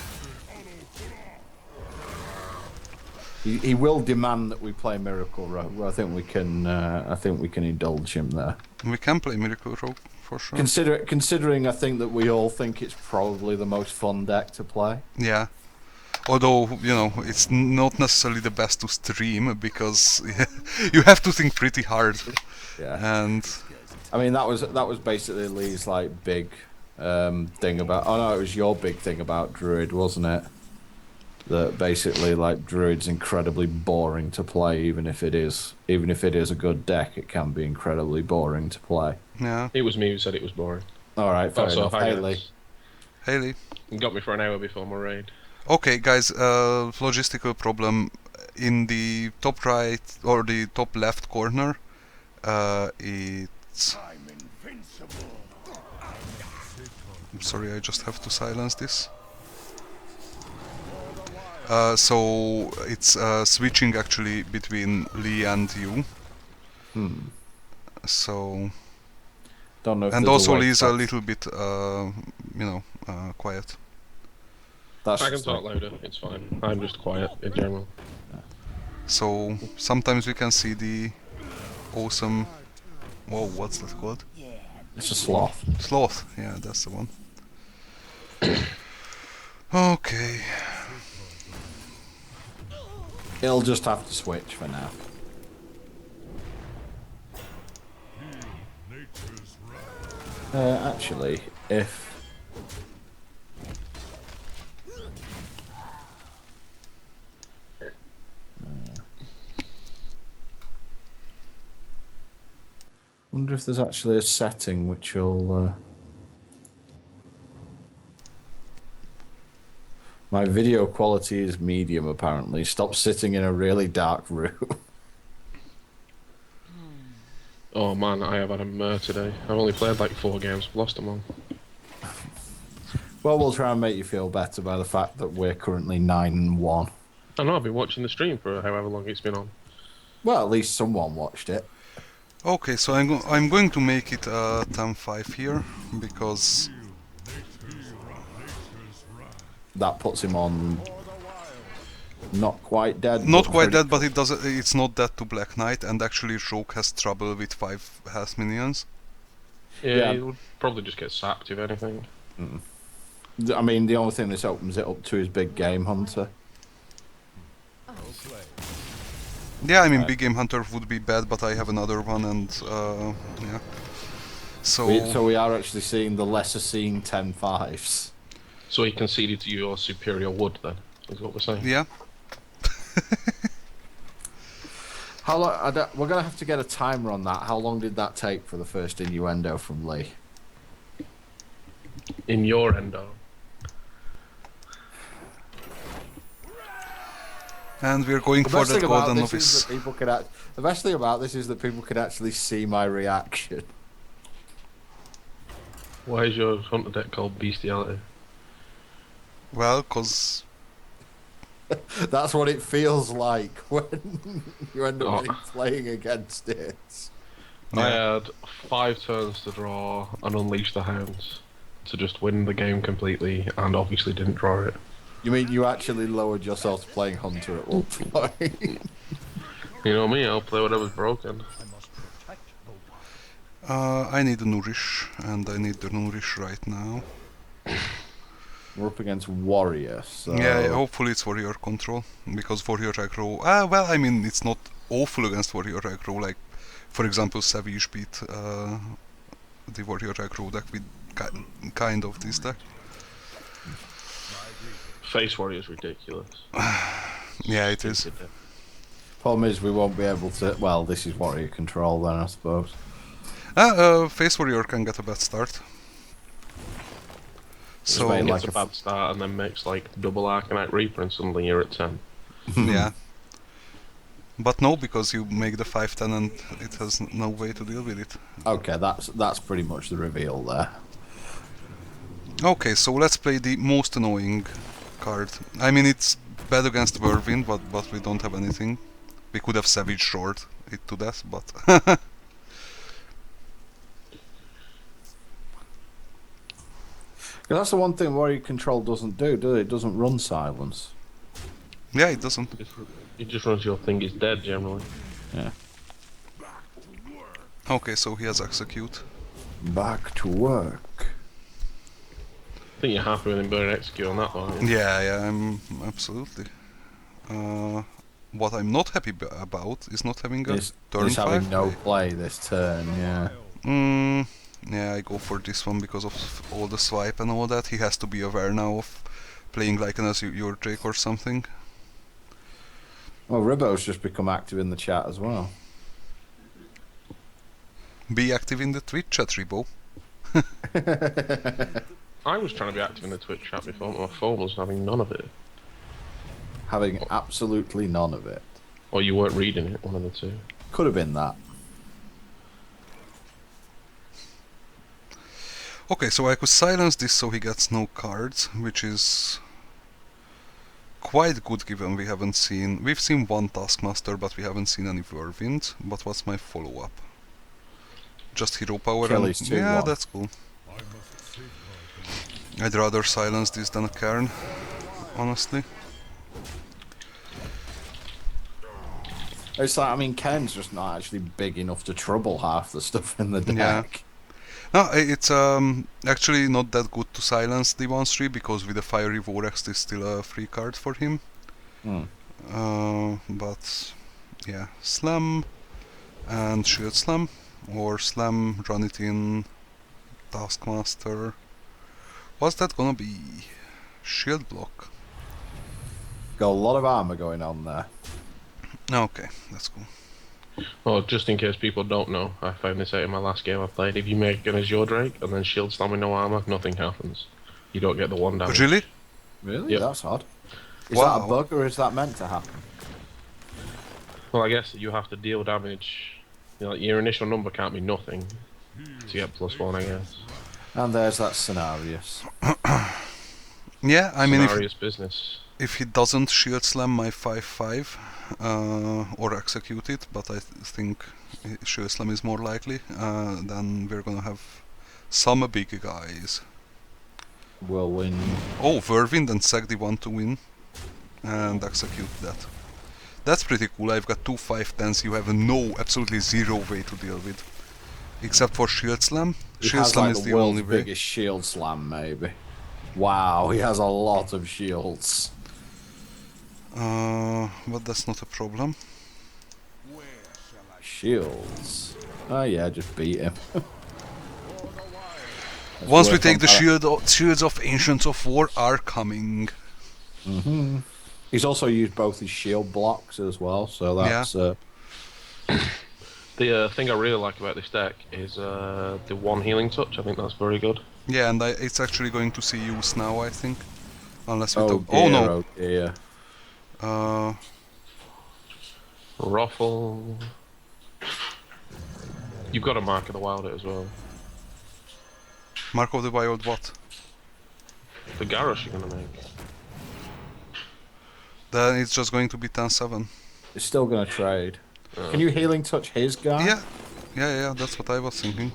He will demand that we play Miracle Rogue. I think we can. Indulge him there. We can play Miracle Rogue for sure. Considering, I think that we all think it's probably the most fun deck to play. Yeah. Although, it's not necessarily the best to stream because you have to think pretty hard. Yeah. And I mean, that was basically Lee's big thing about. Oh no, it was your big thing about Druid, wasn't it? That basically, like, Druid's incredibly boring to play, even if it is a good deck, it can be incredibly boring to play. Yeah. It was me who said it was boring. All right, fair Also, enough. hi Haley. guys. Haley. You got me for an hour before my raid. Okay, guys, logistical problem. In the top right or the top left corner, it's... I'm sorry, I just have to silence this. So it's switching actually between Lee and you. So... Don't know if And there's also a way Lee's to a stop- little bit, quiet. That's I can just talk like- louder, it's fine. I'm just quiet in general. So sometimes we can see the awesome... Whoa, what's that called? It's a sloth. Sloth, yeah, that's the one. Okay. He'll just have to switch for now. Actually, if... wonder if there's actually a setting which will... My video quality is medium, apparently. Stop sitting in a really dark room. Oh man, I have had a murder today. I've only played like 4 games, lost them all. Well, we'll try and make you feel better by the fact that we're currently 9-1. I know, I've been watching the stream for however long it's been on. Well, at least someone watched it. Okay, so I'm going to make it 10-5 here, because... That puts him on... Not quite dead. Not but quite pretty dead, but it doesn't. It's not dead to Black Knight, and actually Rogue has trouble with 5 health minions. Yeah, he would probably just get sapped if anything. I mean, the only thing this opens it up to is Big Game Hunter. Yeah, I mean Big Game Hunter would be bad, but I have another one, and yeah. So we are actually seeing the lesser seen 10-5s. So he conceded to your superior wood then, is what we're saying. Yeah. How long? We're gonna have to get a timer on that. How long did that take for the first innuendo from Lee? In your endo. And we're going for that golden novice. The best thing about this is that people can actually see my reaction. Why is your hunter deck called Bestiality? Well, cause That's what it feels like when you end up Oh. playing against it. I had 5 turns to draw and unleash the hounds to just win the game completely, and obviously didn't draw it. You mean you actually lowered yourself to playing Hunter at one point? You know me, I'll play whatever's broken. I need a nourish, and I need the nourish right now. We're up against Warrior, so... Yeah, hopefully it's warrior control, because warrior aggro... well, I mean, it's not awful against warrior aggro, like, for example, Savage beat the warrior aggro deck with kind of this deck. Face Warrior's ridiculous. Yeah, it is. Problem is we won't be able to... Well, this is Warrior control then, I suppose. Face warrior can get a bad start. So Spain he like gets a a bad start and then makes like double Arcanite Reaper and suddenly you're at 10. Yeah. But no, because you make the 5-10 and it has no way to deal with it. Okay, that's pretty much the reveal there. Okay, so let's play the most annoying card. I mean, it's bad against Whirlwind, but we don't have anything. We could have Savage Short it to death, but... That's the one thing Warrior control doesn't do, does it? It doesn't run silence. Yeah, it doesn't. It just runs your thing is dead generally. Yeah. Okay, so he has Execute. Back to work. I think you're happy with him burning execute on that one. Yeah, I'm absolutely. What I'm not happy about is not having a turn He's 5 having no play. play this turn, yeah. Yeah, I go for this one because of all the swipe and all that. He has to be aware now of playing Lycan as your Drake or something. Well, Ribbo's just become active in the chat as well. Be active in the Twitch chat, Ribbo. I was trying to be active in the Twitch chat before, but my phone was having none of it. Having absolutely none of it. Or you weren't reading it, one of the two. Could have been that. Okay, so I could silence this so he gets no cards, which is quite good given we've seen one Taskmaster, but we haven't seen any Whirlwind. But what's my follow-up? Just hero power Kelly's and... 2-1. Yeah, that's cool. I'd rather silence this than a Cairn, honestly. It's like, I mean, Ken's just not actually big enough to trouble half the stuff in the deck. Yeah. No, it's actually not that good to silence the 1-3 because with the Fiery Vorax there's still a free card for him. But yeah, Slam and Shield Slam, or Slam, run it in Taskmaster. What's that gonna be? Shield block. Got a lot of armor going on there. Okay, that's cool. Well, just in case people don't know, I found this out in my last game I played. If you make an Azure Drake and then shield slam with no armor, nothing happens. You don't get the 1 damage. Really? Really? Yep. That's odd. Is Wow. that a bug or is that meant to happen? Well, I guess you have to deal damage. You know, your initial number can't be nothing to get +1, I guess. And there's that Scenarius. Yeah, I mean, Scenarius business. if he doesn't shield slam my 5/5 or execute it, but I think shield slam is more likely, then we're gonna have some big guys. Whirlwind. Oh, Whirlwind and sack the 1 to win and execute that. That's pretty cool. I've got 2 5/10s you have absolutely zero way to deal with. Except for Shield Slam. He Shield has Slam like is the the only world's way. biggest shield slam, maybe. Wow, he has a lot of shields. But that's not a problem. Shields. Oh yeah, just beat him. Once we work take on the that. shields of Ancients of War are coming. He's also used both his shield blocks as well, so that's... The thing I really like about this deck is the 1 healing touch. I think that's very good. Yeah, and it's actually going to see use now, I think. Unless we oh, talk... dear, Oh no! oh dear. Ruffle. You've got a Mark of the Wild as well. Mark of the Wild what? The Garrosh you're gonna make. Then it's just going to be 10-7. He's still going to trade. Can you healing touch his guy? Yeah, that's what I was thinking.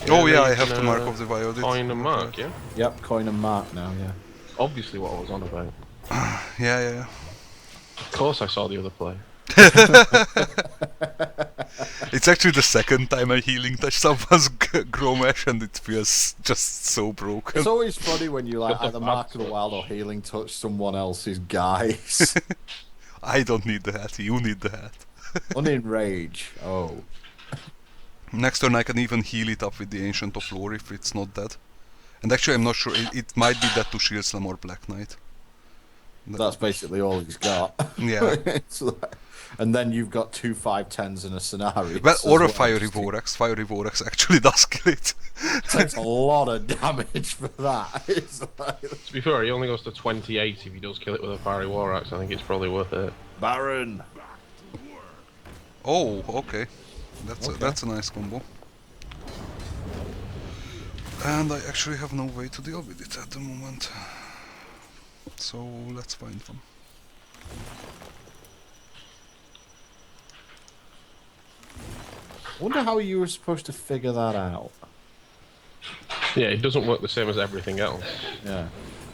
Oh yeah, I have to Mark of the Wild. Coin and Mark, yeah? Yep, coin and mark now, yeah. Obviously what I was on about. Yeah. Of course I saw the other play. It's actually the second time I healing touch someone's Gromesh and it feels just so broken. It's always funny when you like But the either mark of the bad wild or healing touch someone else's guys. I don't need the hat, you need the hat. Unenrage. Oh. Next turn I can even heal it up with the Ancient of Lore if it's not dead. And actually I'm not sure, it might be dead to Shield Slam or Black Knight. That's basically all he's got. Yeah. It's like- and then you've got 2 5/10s in a scenario. Well, or a Fiery Vorax. Fiery Vorax actually does kill it. Takes a lot of damage for that. It's like... To be fair, he only goes to 28 if he does kill it with a Fiery War Axe. I think it's probably worth it. Baron. Oh, okay. That's a nice combo. And I actually have no way to deal with it at the moment. So let's find one. Wonder how you were supposed to figure that out. Yeah, it doesn't work the same as everything else. Yeah.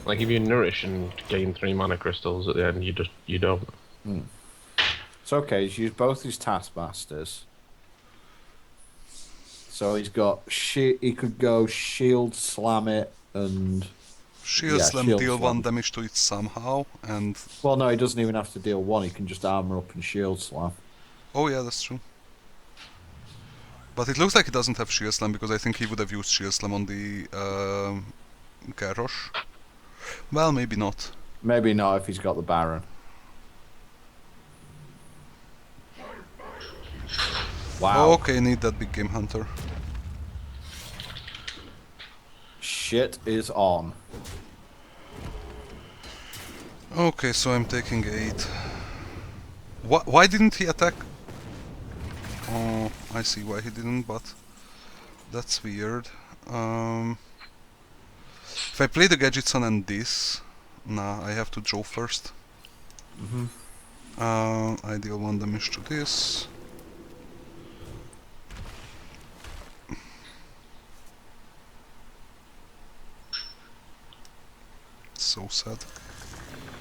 Like if you nourish and gain 3 mana crystals at the end, you don't. It's okay, he's used both his Taskmasters. So he's got he could go shield slam it and Shield Yeah, Slam Shield deal Slam. 1 damage to it somehow, and... well no, he doesn't even have to deal 1, he can just armor up and shield slam. Oh yeah, that's true. But it looks like he doesn't have Shield Slam because I think he would have used Shield Slam on the Garrosh. Well, maybe not. Maybe not if he's got the Baron. Wow. Okay, need that big game hunter. Shit is on. Okay, so I'm taking 8. Why didn't he attack? Oh, I see why he didn't, but that's weird. If I play the gadgets on and this, nah, I have to draw first. I deal 1 damage to this. So sad.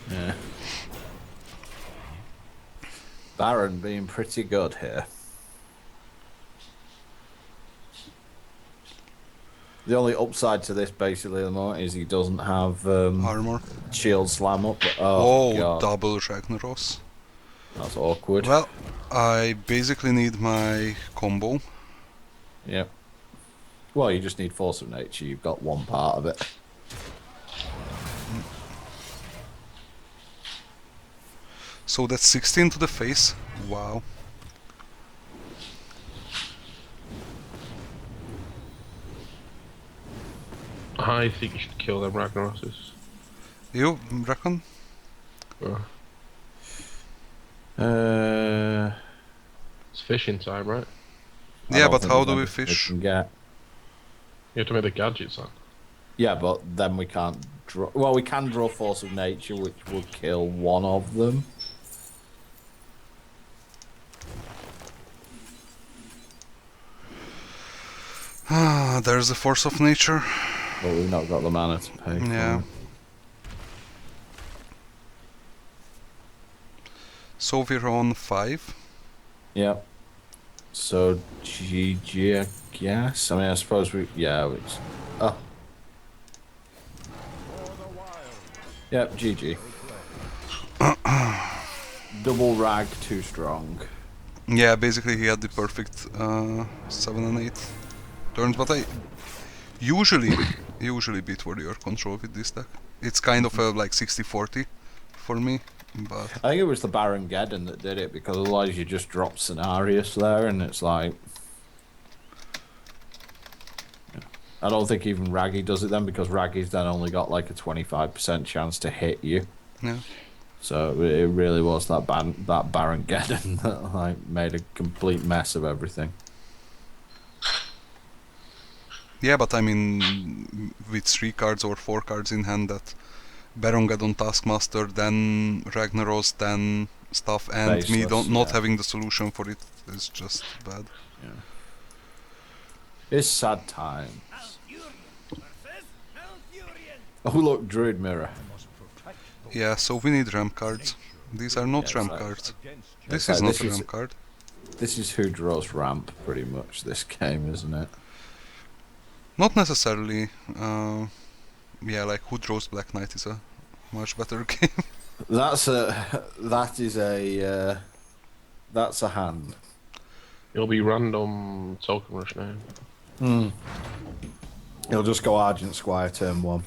Yeah. Baron being pretty good here. The only upside to this basically at the moment is he doesn't have Armor. shield slam up. Oh, God. double Ragnaros. That's awkward. Well, I basically need my combo. Yep. Well, you just need Force of Nature. You've got one part of it. So that's 16 to the face. Wow. I think you should kill them Ragnarosses. You reckon? It's fishing time, right? I Yeah, don't but think how there's do we anything fish? can get. You have to make the gadgets on. Yeah, but then we can't draw. Well, we can draw Force of Nature, which would kill one of them. Ah, there's the force of nature. But we've not got the mana to pay for Yeah. it. So we're on 5. Yep. So GG, I guess. I mean, I suppose we. Yeah, it's. Oh. Yep, GG. Double rag, too strong. Yeah, basically he had the perfect 7 and 8 turns, but I usually beat Warrior Control with this deck. It's kind of a like 60-40 for me, but I think it was the Baron Geddon that did it, because otherwise you just drop Scenarius there and it's like... I don't think even Raggy does it then, because Raggy's then only got like a 25% chance to hit you. yeah. So it really was that Baron Geddon that like made a complete mess of everything. Yeah, but I mean, with 3 cards or 4 cards in hand, that Barongeddon Taskmaster, then Ragnaros, then stuff, and me Baseless, not yeah. having the solution for it is just bad. Yeah. It's sad times. Oh look, Druid Mirror. Yeah, so we need ramp cards. These are not Yeah, ramp exactly. cards. This like is not this a is- ramp card. This is who draws ramp, pretty much, this game, isn't it? Not necessarily. Yeah, like who draws Black Knight is a much better game. That's a hand. It'll be random token rush now. He'll just go Argent Squire turn 1.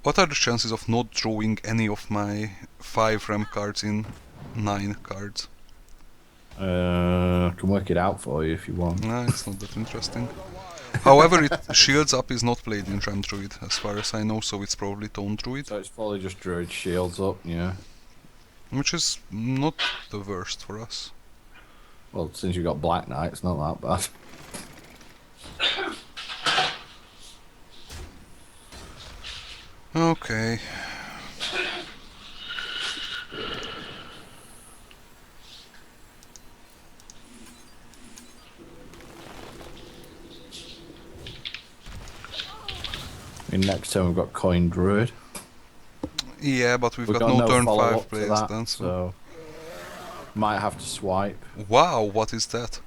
What are the chances of not drawing any of my 5 ramp cards in 9 cards? I can work it out for you if you want. Nah, it's not that interesting. However, Shields Up is not played in Ram Druid, as far as I know, so it's probably Tone Druid, So it's probably just Druid Shields up, yeah. which is not the worst for us. Well, since you got Black Knight, it's not that bad. Okay. I mean, next turn we've got Coin Druid. Yeah, but we've We've got no turn 5 follow-up to plays that, then, so... so might have to swipe. Wow, what is that?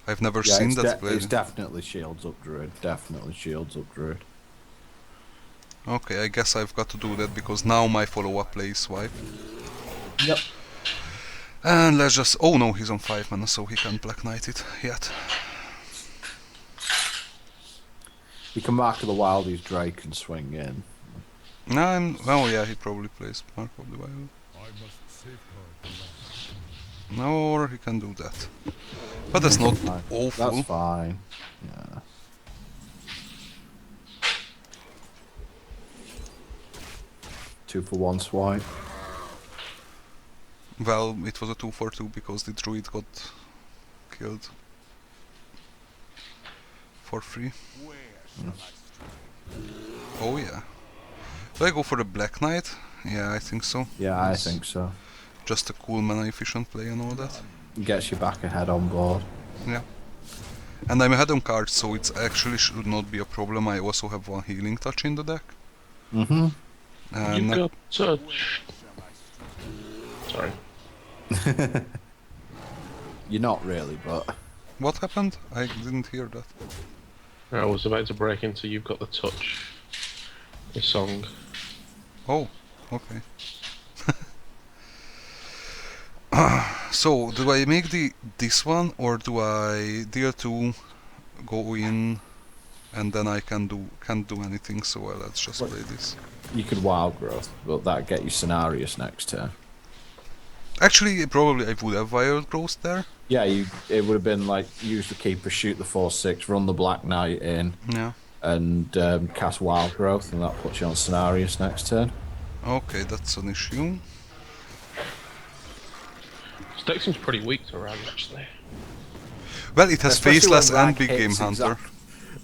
I've never Yeah, seen it's, that played. it's definitely Shields up Druid. Definitely Shields up Druid. Okay, I guess I've got to do that because now my follow-up play is swipe. Yep. And let's just... Oh no, he's on 5 mana, so he can't Black Knight it yet. You can Mark of the Wildies Drake and swing in. Oh yeah, he probably plays Mark of the Wild. No, or he can do that. But that's not Fine. awful. That's fine. Yeah. Two for one swipe. Well, it was a 2 for 2 because the Druid got killed for free. Oh yeah. Do I go for the Black Knight? Yeah, I think so. Yeah, It's I think so. just a cool mana efficient play and all that. Gets you back ahead on board. Yeah. And I'm ahead on cards, so it actually should not be a problem. I also have one healing touch in the deck. Mm-hmm. You And got touch. Sorry. You're not really, but what happened? I didn't hear that. I was about to break into You've Got the Touch. A song. Oh, okay. So, do I make this one, or do I deal 2, go in, and then I can't do anything, so let's just play this. you could Wild Growth, but that'd get you Scenarius next turn. Actually, probably I would have Wild Growth there. Yeah, it would have been like use the Keeper, shoot the 4/6, run the Black Knight in, Yeah. and cast Wild Growth, and that puts you on Scenarius next turn. Okay, that's an issue. This deck seems pretty weak to Rag, actually. Well, it has Especially Faceless when and Rag Big Game hits Hunter.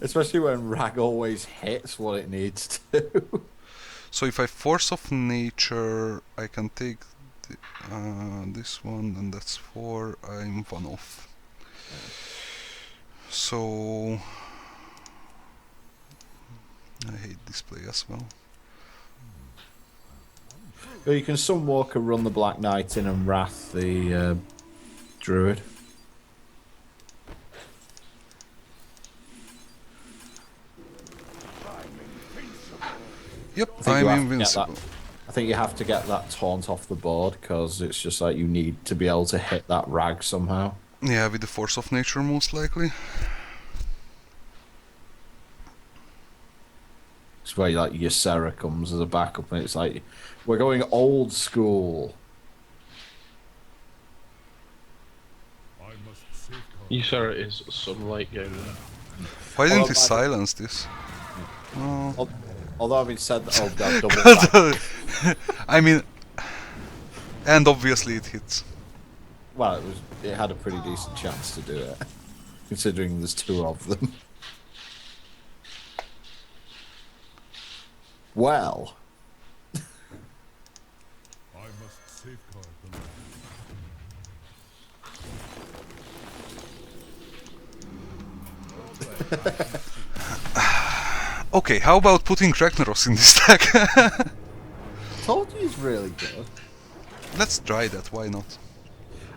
Especially when Rag always hits what it needs to. So if I Force of Nature, I can take this one, and that's 4. I'm 1 off. So I hate this play as well. Or you can Sunwalker, run the Black Knight in, and Wrath the Druid. Yep, think I'm you have to get invincible. I think you have to get that taunt off the board, because it's just like you need to be able to hit that Rag somehow. Yeah, with the Force of Nature most likely. It's where like your Sarah comes as a backup, and it's like we're going old school. Ysera is some late game. Why didn't Well, he silence this? Oh. Although having said that, oh god, double back. I mean, and obviously it hits. Well, it had a pretty decent chance to do it, considering there's 2 of them. Well, Okay, how about putting Ragnaros in this deck? told you he's really good. Let's try that, why not?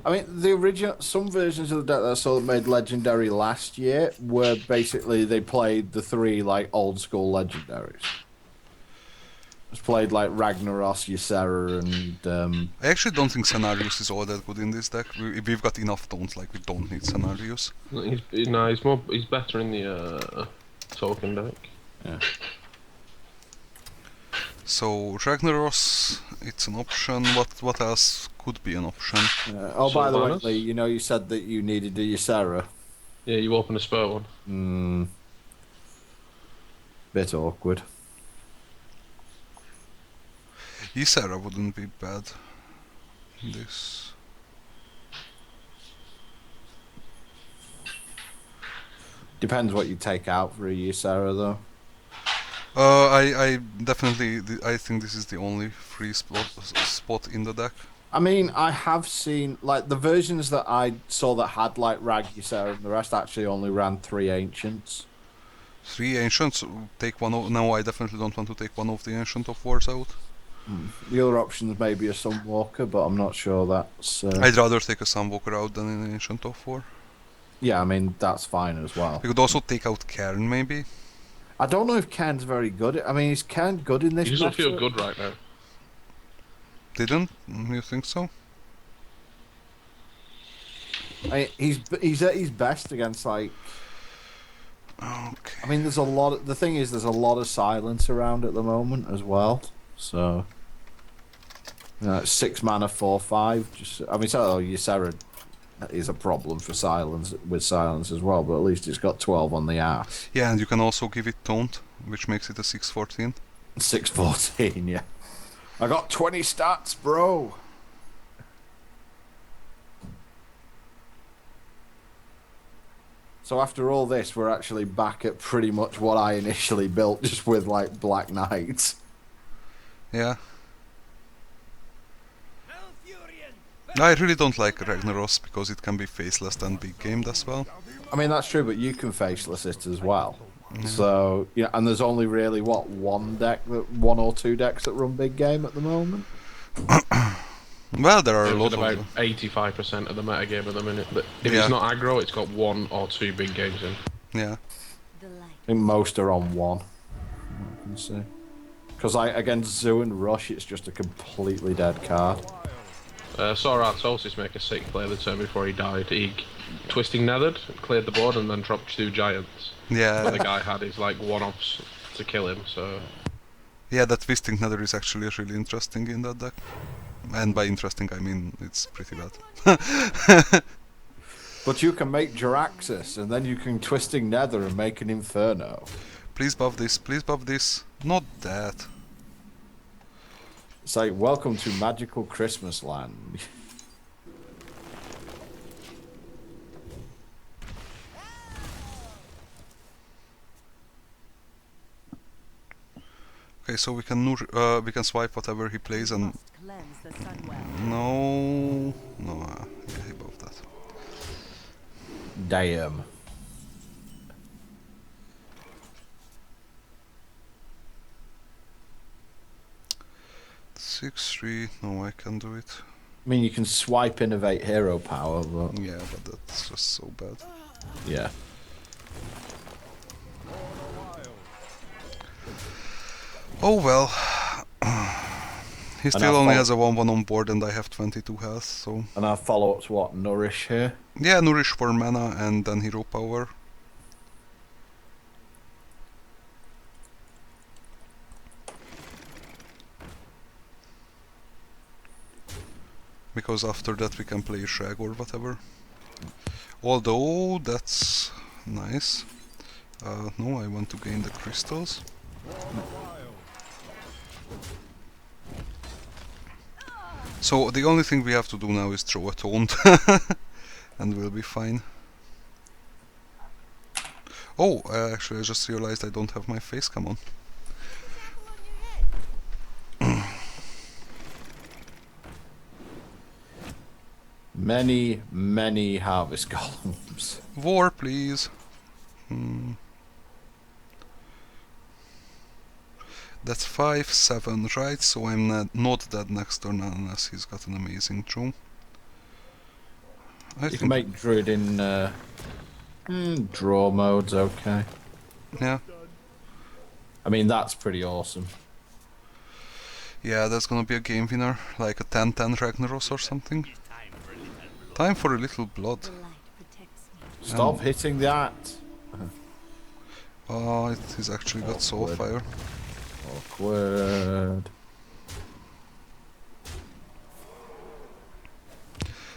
I mean, the original, some versions of the deck that I saw that made legendary last year were basically they played the 3 like old school legendaries. It's played like Ragnaros, Ysera, and I actually don't think Scenarius is all that good in this deck. We've got enough taunts, like we don't need Scenarius. He's better in the token deck. yeah. So Ragnaros, it's an option. What else could be an option? Oh, by the way, Sylvanas? Lee, you know you said that you needed a Ysera. Yeah, you open a spur one. Bit awkward. Ysera wouldn't be bad. This. Depends what you take out for a Ysera, though. I definitely I think this is the only free spot in the deck. I mean, I have seen like the versions that I saw that had like Rag, Ysera, and the rest actually only ran 3 Ancients. 3 Ancients, take one of... No, I definitely don't want to take one of the Ancient of Wars out. The other options may be a Sunwalker, but I'm not sure that's... I'd rather take a Sunwalker out than an Ancient of War. Yeah, I mean, that's fine as well. We could also take out Cairn, maybe. I don't know if Ken's very good. I mean, is Ken good in this He doesn't feel matchup? good right now. Didn't? You think so? He's best against like. Okay. I mean, there's a lot. The thing is, there's a lot of silence around at the moment as well. So, 6 mana, 4/5. Just, I mean, so Ysera is a problem for silence as well, but at least it's got 12 on the ass. Yeah, and you can also give it taunt, which makes it a 6/14. 6/14, yeah. I got 20 stats, bro. So after all this, we're actually back at pretty much what I initially built, just with like Black Knights. Yeah. I really don't like Ragnaros because it can be faceless and big gamed as well. I mean, that's true, but you can faceless it as well. So, yeah, and there's only really, what, one or two decks that run big game at the moment? Well, there are a It's lot at of about them. 85% of the metagame at the minute. But if Yeah. it's not aggro, it's got 1 or 2 big games in. Yeah. The light. I think most are on one. I can see. Because against Zoo and Rush, it's just a completely dead card. Saw Artosis make a sick play the turn before he died. He twisting nethered, cleared the board, and then dropped 2 giants. But Yeah. the guy had his like one-offs to kill him, so Yeah, that Twisting Nether is actually really interesting in that deck. And by interesting, I mean it's pretty bad. But you can make Jiraxis, and then you can Twisting Nether and make an Inferno. Please buff this, please buff this. Not that. It's like, welcome to Magical Christmas Land. Okay, so we can we can swipe whatever he plays and Must cleanse the sunwell. yeah, he buffed that. Damn. Six, 3, no, I can do it. I mean, you can swipe Innovate Hero Power, but Yeah, but that's just so bad. yeah. Oh well. He still I only thought- has a 1/1 on board and I have 22 health, so... And our follow-up's what? Nourish here? Yeah, Nourish for mana and then Hero Power. Because after that we can play Shag or whatever. Although, that's nice. No, I want to gain the crystals. So the only thing we have to do now is throw a taunt. And we'll be fine. Oh, actually I just realized I don't have my face cam on. Many, many Harvest Golems. War, please. Hmm. That's 5/7, right? So I'm not dead next turn unless he's got an amazing draw. I You think, can make Druid in draw mode's okay. yeah, I mean, that's pretty awesome. yeah, that's gonna be a game winner, like a 10/10 Ragnaros or something. Time for a little blood. The light protects me. Stop hitting that. Oh, it has actually got Soul Awkward. Fire. Awkward.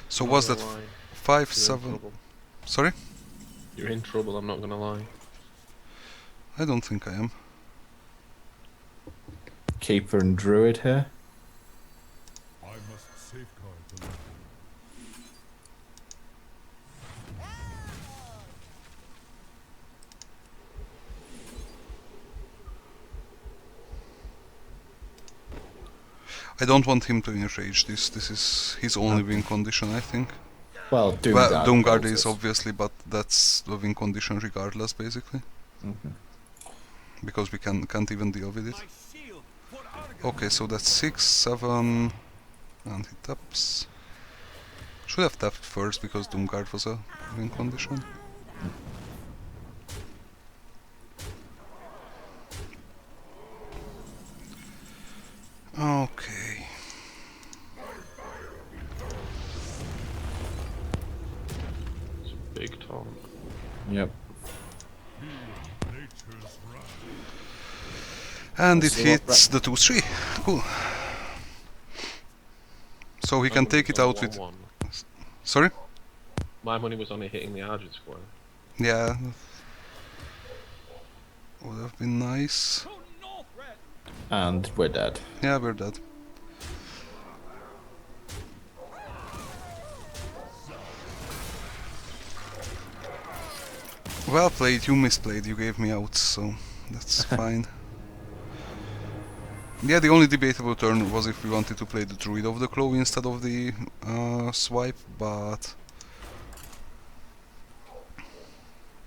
So I'm was not that gonna lie, 5/7? trouble. Sorry? You're in trouble, I'm not gonna lie. I don't think I am. Keeper and Druid here. I must safeguard the land. I don't want him to enrage this. This is his only win condition, I think. Well, Doomguard. Well, Doomguard builds is this. obviously, but that's the win condition regardless, basically. Okay. Because we can't even deal with it. Okay, so that's 6, 7, and he taps. Should have tapped first because Doomguard was a win condition. Okay. big taunt. Yep. Nature's wrath. And it So what hits the 2-3. Cool. So he can take it out with... Sorry? My money was on it hitting the Argent square. Yeah. Would have been nice. And we're dead. Yeah, we're dead. Well played, you misplayed, you gave me out, so that's fine. Yeah, the only debatable turn was if we wanted to play the Druid of the Claw instead of the swipe, but...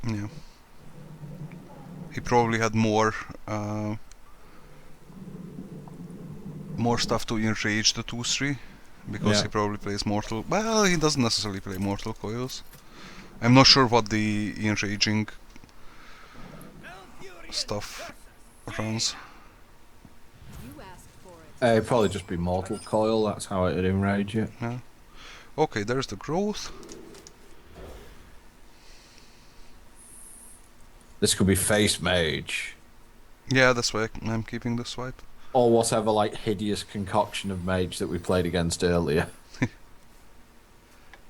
yeah. He probably had more stuff to enrage the 2-3, because Yeah. he probably plays Mortal... Well, he doesn't necessarily play Mortal Coils. I'm not sure what the enraging stuff runs. You asked for it. It'd probably just be Mortal Coil, that's how it'd enrage it. Yeah. Okay, there's the growth. This could be Face Mage. Yeah, that's why I'm keeping the swipe. Or whatever, like, hideous concoction of Mage that we played against earlier.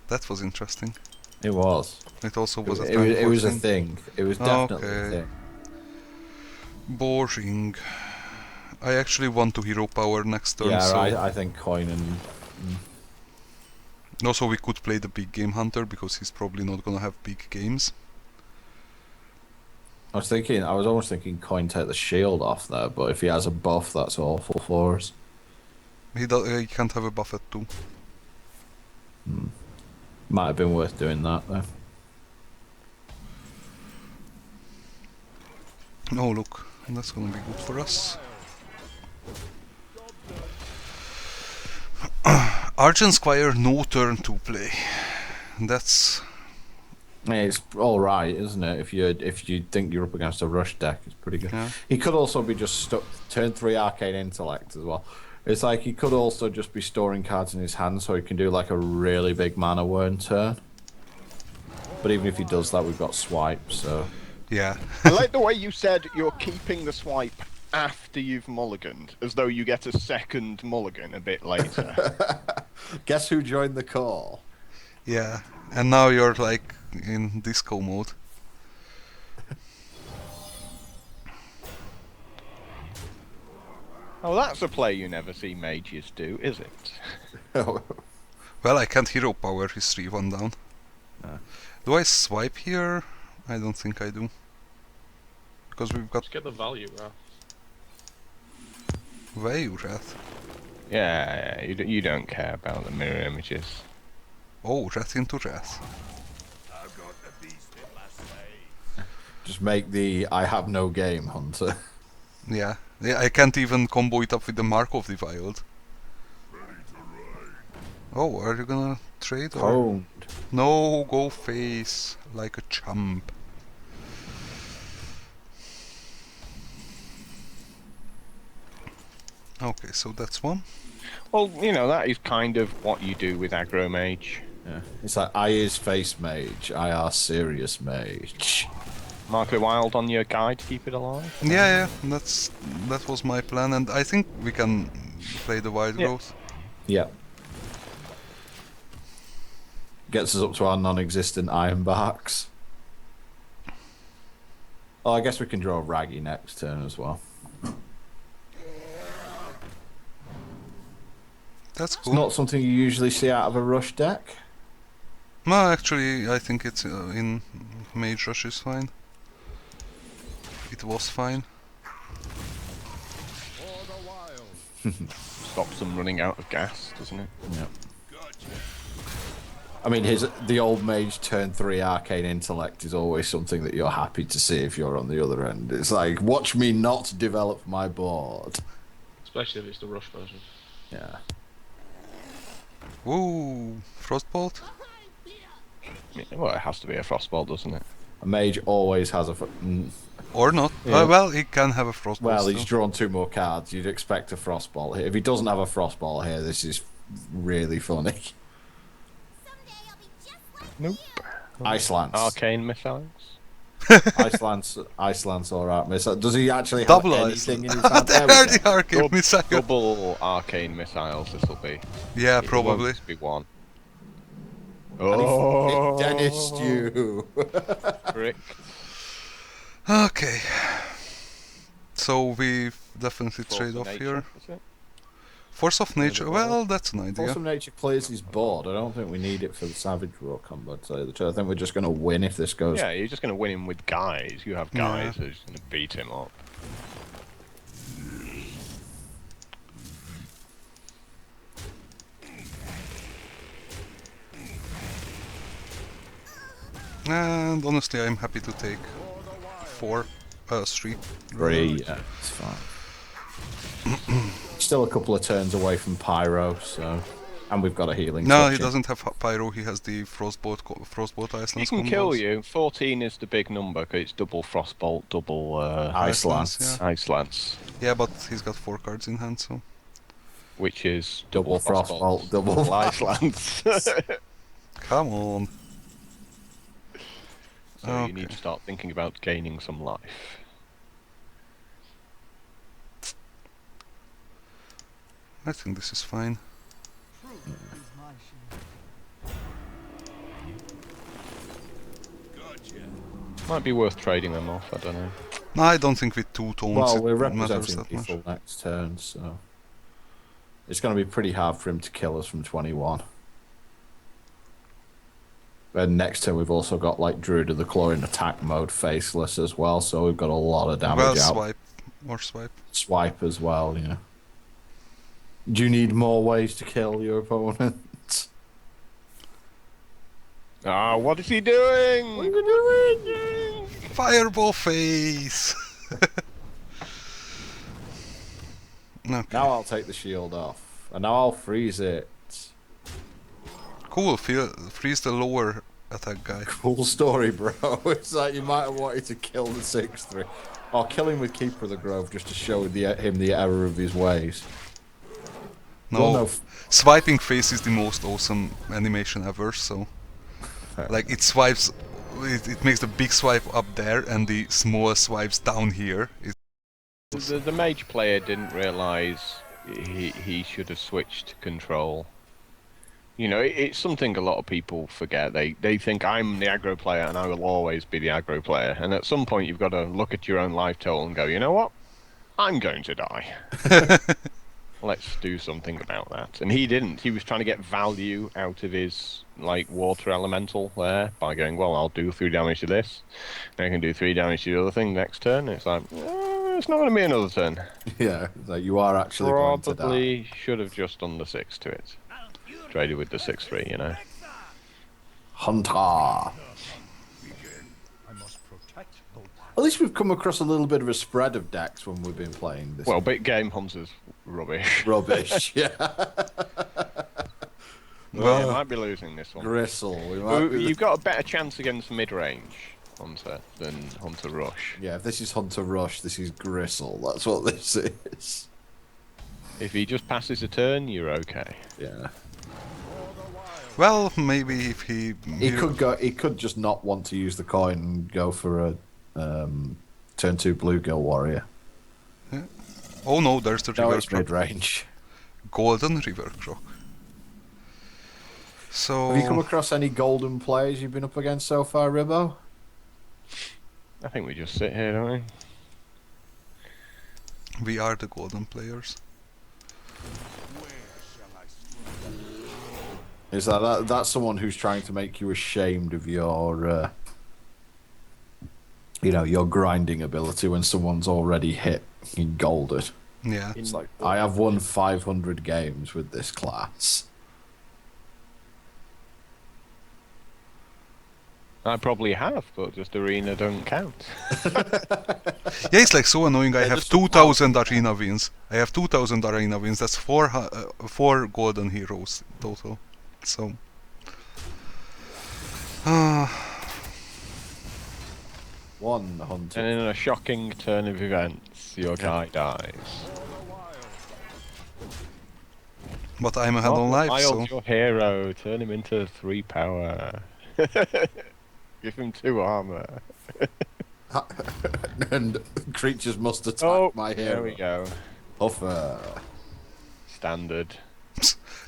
That was interesting. It was. It also was a It was a thing. thing. It was definitely a Okay. thing. Boring. I actually want to hero power next turn, Yeah, so... I think Coin and... Also, we could play the big game hunter, because he's probably not gonna have big games. I was almost thinking Coin take the shield off there, but if he has a buff, that's awful for us. He can't have a buff at 2. Might have been worth doing that, though. Oh look, that's gonna be good for us. Argent Squire, no turn to play. That's... Yeah, it's all right, isn't it? If you think you're up against a rush deck, it's pretty good. Yeah. He could also be just stuck turn 3 Arcane Intellect as well. It's like he could also just be storing cards in his hand, so he can do like a really big mana wurn turn. But even if he does that, we've got swipe, so yeah. I like the way you said you're keeping the swipe after you've mulliganed, as though you get a second mulligan a bit later. guess who joined the call? Yeah. And now you're like in disco mode. Oh, that's a play you never see mages do, is it? Well, I can't hero power his 3-1 down. Do I swipe here? I don't think I do. Because we've got Let's get the value, Wrath. Value Wrath. Yeah, you don't care about the mirror images. Oh, Wrath into Wrath. Just make the I have no game hunter. Yeah. Yeah, I can't even combo it up with the Mark of the Wild. Oh, are you gonna trade or...? Coned. No, go face like a chump. Okay, so that's one. Well, you know, that is kind of what you do with aggro mage. Yeah. It's like I is Face Mage, I are Serious Mage. Mark the wild on your guide to keep it alive. Yeah, that was my plan, and I think we can play the wild Yeah. growth. Yeah. Gets us up to our non-existent Ironbarks. Oh, I guess we can draw a Raggy next turn as well. That's It's cool. not something you usually see out of a rush deck. No, actually, I think it's in Mage Rush is fine. It was fine. For the wild. Stops them running out of gas, doesn't it? Yeah. I mean, the old mage turn 3 Arcane Intellect is always something that you're happy to see if you're on the other end. It's like, watch me not develop my board. Especially if it's the rush version. Yeah. Woo! Frostbolt? Yeah, well, it has to be a frostball, doesn't it? A mage always has a... Or not. Yeah. Well, he can have a Frostbolt Well, he's still. drawn 2 more cards. You'd expect a Frostball here. If he doesn't have a Frostball here, this is really funny. Nope. Iceland's. Arcane missiles. Iceland's alright. Does he actually have Double anything Iceland. in his hand? There we are go. the arcade missiles. Double arcane missiles. This will be. Yeah, It won't probably. just be one. And Oh, he Dennis you. Frick. Okay. So we definitely Force trade of off nature, here. is it? Force of nature. Well, that's an idea. Force of Nature clears his board. I don't think we need it for the Savage Roar combo, to tell you the truth. I think we're just going to win if this goes. Yeah, you're just going to win him with guys. You have guys who's going to beat him up. And honestly, I'm happy to take 3. 3, yeah, it's fine. Still a couple of turns away from Pyro, so. And we've got a healing. No, he switching. doesn't have Pyro, he has the Frostbolt He Iceland's can kill combos. you. 14 is the big number because it's double Frostbolt, double Ice Icelands, Lance. Ice Lance, Yeah, but he's got 4 cards in hand, so... which is Double Frostbolt, double Ice Lance. Come on. So Okay. you need to start thinking about gaining some life. I think this is fine. Might be worth trading them off, I don't know. No, I don't think with 2 tones Well, we're it matters representing that much. people next turn, so. It's going to be pretty hard for him to kill us from 21. And next turn we've also got like Druid of the Claw in attack mode, faceless as well, so we've got a lot of damage Well, out. swipe. Or swipe. Swipe as well, yeah. Do you need more ways to kill your opponent? Ah, what is he doing? What are you doing? Fireball face! Okay. Now I'll take the shield off, and now I'll freeze it. Cool, freeze the lower attack guy. Cool story, bro. It's like you might have wanted to kill the 6-3. Or kill him with Keeper of the Grove just to show him the error of his ways. No, Well, no, swiping face is the most awesome animation ever, so... Like, it swipes... It makes the big swipe up there, and the small swipes down here. The mage player didn't realise he should have switched control. You know, it's something a lot of people forget. They think I'm the aggro player and I will always be the aggro player. And at some point you've got to look at your own life total and go, you know what? I'm going to die. Let's do something about that. And he didn't. He was trying to get value out of his like water elemental there by going, well, I'll do 3 damage to this. And I can do 3 damage to the other thing next turn. It's like, it's not going to be another turn. yeah, like you are actually going to die. Probably should have just done the 6 to it. Traded with the 6-3, you know. Hunter. I must protect the wild. At least we've come across a little bit of a spread of decks when we've been playing this. Well, big game Hunter's rubbish. Rubbish, yeah. Well, you might be losing this one. Gristle. We might be You've got a better chance against mid-range Hunter than Hunter Rush. Yeah, if this is Hunter Rush, this is Gristle. That's what this is. If he just passes a turn, you're okay. Yeah. Well, maybe if he... He could go. He could just not want to use the coin and go for a turn 2 Bluegill Warrior. Oh no, there's the No, River it's Croc. mid range. Golden River Croc. So... Have you come across any golden players you've been up against so far, Ribbo? I think we just sit here, don't we? We are the golden players. Is that's someone who's trying to make you ashamed of your, your grinding ability when someone's already hit in golded. Yeah. It's like I have won 500 games with this class. I probably have, but just arena don't count. Yeah, it's like so annoying. I Yeah, have just 2,000 arena wins. I have 2,000 arena wins. That's 4 golden heroes total. So... One hunter. And in a shocking turn of events, your guy dies. But I'm ahead on life, so... Wild your hero, turn him into 3 power. Give him 2 armor. And creatures must attack Oh, my hero. there we go. Huffer. Standard.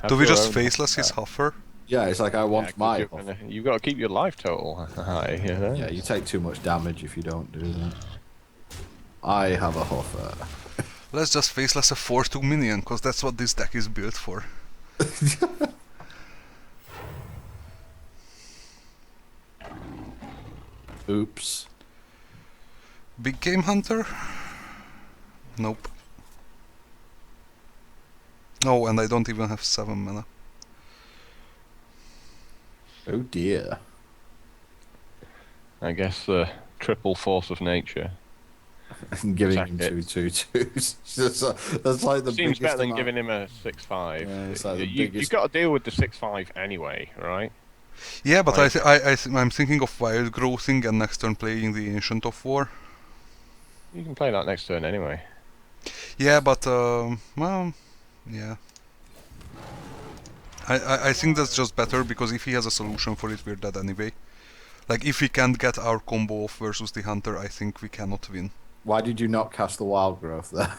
Do we Have just your own faceless his Huffer. Huffer? Yeah, it's like I Yeah, want 'cause my you're Huffer. you've got to keep your life total high, you know? Yeah, you take too much damage if you don't do that. I have a Huffer. Let's just faceless a 4/2 minion, cause that's what this deck is built for. Oops. Big Game Hunter? Nope. Oh, and I don't even have 7 mana. Oh dear. I guess the triple force of nature. Giving Sack him it. 2/2/2s. That's like the Seems biggest better than amount- giving him a 6/5. Yeah, it's like the You've biggest- got to deal with the 6/5 anyway, right? Yeah, but Like- I'm thinking of wild growthing and next turn playing the Ancient of War. You can play that next turn anyway. Yeah, but well, yeah. I think that's just better because if he has a solution for it, we're dead anyway. Like if we can't get our combo off versus the Hunter, I think we cannot win. Why did you not cast the wild growth there?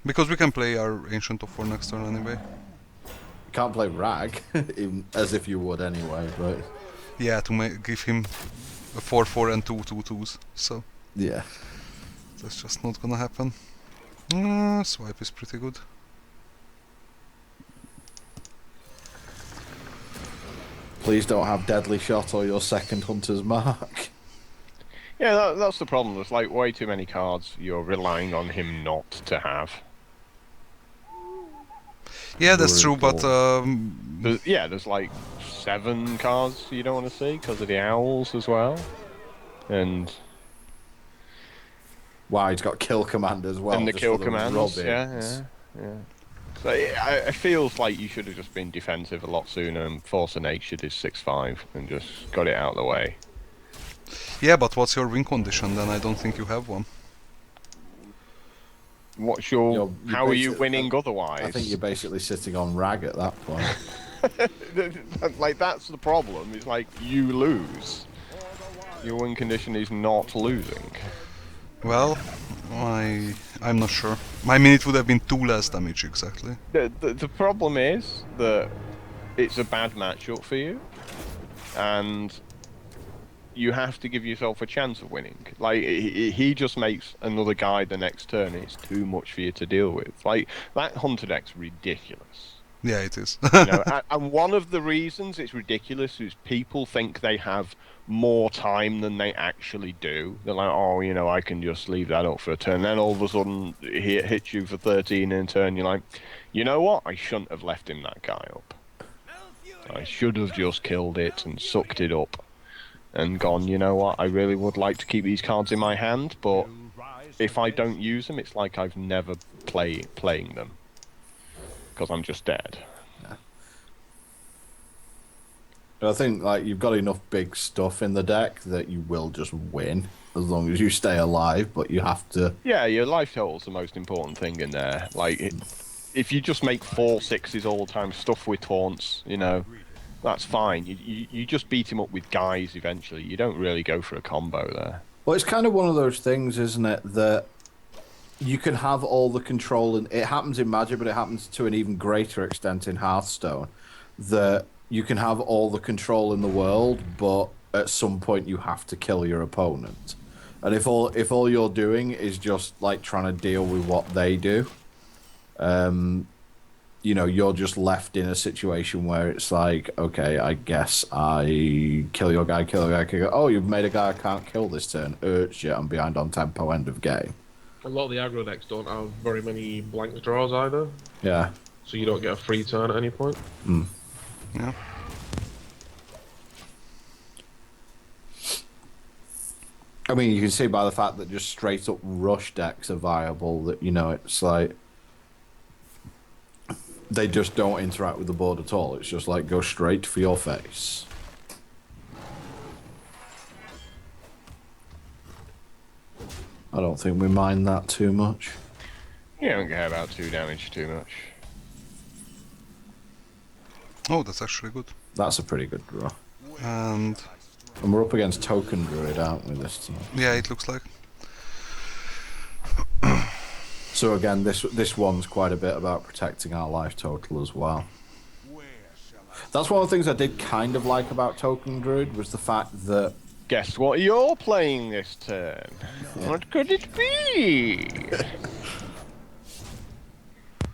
Because we can play our Ancient of War next turn anyway. You can't play Rag, even, as if you would anyway, but Yeah, to give him a 4/4 and 2/2/2s. So yeah. that's just not gonna happen. Swipe is pretty good. Please don't have Deadly Shot or your second Hunter's Mark. Yeah, that's the problem. There's like way too many cards you're relying on him not to have. Yeah, that's true, Brutal. but There's like 7 cards you don't want to see because of the owls as well. And Wow, he's got Kill Command as well. and the just kill for commands, rubbings. yeah. So it feels like you should have just been defensive a lot sooner and Force of Nature is 6/5 and just got it out of the way. yeah, but what's your win condition? Then I don't think you have one. What's your? You're How are you basic- winning otherwise? I think you're basically sitting on Rag at that point. like that's the problem. It's like you lose. Your win condition is not losing. Well, I'm not sure. I mean, it would have been 2 less damage exactly. The problem is that it's a bad matchup for you, and you have to give yourself a chance of winning. Like he just makes another guy the next turn. It's too much for you to deal with. Like that Hunter deck's ridiculous. Yeah, it is. You know, and one of the reasons it's ridiculous is people think they have more time than they actually do. They're like, oh, you know, I can just leave that up for a turn. Then all of a sudden, he hits you for 13 in a turn. You're like, you know what? I shouldn't have left him that guy up. I should have just killed it and sucked it up and gone, you know what? I really would like to keep these cards in my hand, but if I don't use them, it's like I've never playing them. Because I'm just dead. I think like you've got enough big stuff in the deck that you will just win as long as you stay alive. But you have to. Yeah, your life total's the most important thing in there. Like, if you just make 4 6s all the time, stuff with taunts, you know, that's fine. You just beat him up with guys eventually. You don't really go for a combo there. Well, it's kind of one of those things, isn't it, that you can have all the control, and it happens in Magic, but it happens to an even greater extent in Hearthstone. That you can have all the control in the world, but at some point you have to kill your opponent. And if all you're doing is just like trying to deal with what they do, you know, you're just left in a situation where it's like, okay, I guess I kill your guy, kill your guy, kill your guy. Oh, you've made a guy I can't kill this turn. Shit, I'm behind on tempo, end of game. A lot of the aggro decks don't have very many blank draws either, Yeah. so you don't get a free turn at any point. Yeah. I mean, you can see by the fact that just straight up rush decks are viable, that, you know, it's like they just don't interact with the board at all. It's just like go straight for your face. I don't think we mind that too much. You don't care about 2 damage too much. Oh, that's actually good. That's a pretty good draw. And And we're up against Token Druid, aren't we, this time? Yeah, it looks like. So again, this one's quite a bit about protecting our life total as well. That's one of the things I did kind of like about Token Druid, was the fact that... Guess what you're playing this turn? What could it be?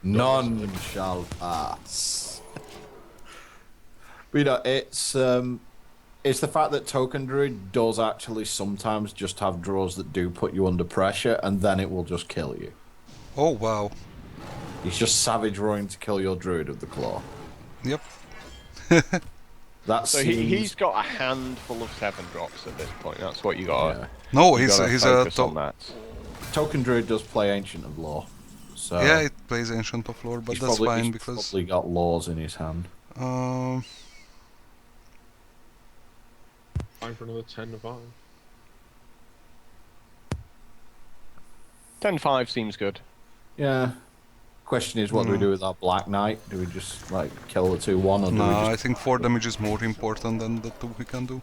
None shall pass. But, you know, it's the fact that Token Druid does actually sometimes just have draws that do put you under pressure, and then it will just kill you. Oh wow. He's just savage roaring to kill your Druid of the Claw. Yep. That So he's got a handful of 7-drops at this point. That's what you got. Yeah. No, You he's gotta a focus on that. Token Druid does play Ancient of Law. So yeah, it plays Ancient of Lore, but that's fine he's because probably got laws in his hand. Time for another 10 of 10-5 seems good. Yeah. Question is, what do we do with our Black Knight? Do we just like kill the 2/1, or do no, we I just... think 4 damage is more important than the 2 we can do.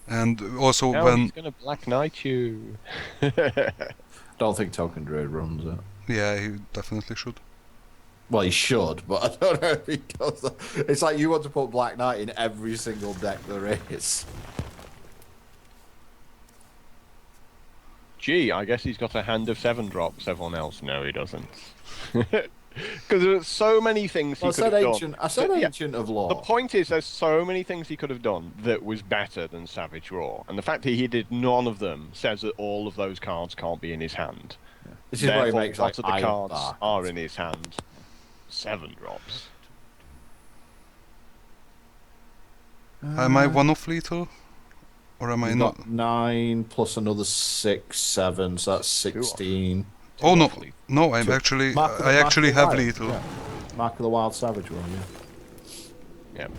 And also Now when he's gonna Black Knight you. Don't think Token Druid runs it. yeah, he definitely should. Well, he should, but I don't know if he does that. It's like you want to put Black Knight in every single deck there is. Gee, I guess he's got a hand of 7-drops. Everyone else, no, he doesn't. Because there's so many things he I could said have Ancient. done. I said But, yeah, Ancient of Law. the point is, there's so many things he could have done that was better than Savage Roar, and the fact that he did none of them says that all of those cards can't be in his hand. This is where he Therefore, makes what like of the Iron cards Bark. are in his hand? 7-drops. Am I one of lethal? Or am I You've not? got 9 plus another 6, 7, so that's 16. Oh no, Roughly. no, I'm Two. actually, Mark of I the- actually Mark of have the lethal. Wild, yeah. Mark of the Wild Savage one, yeah. Yep.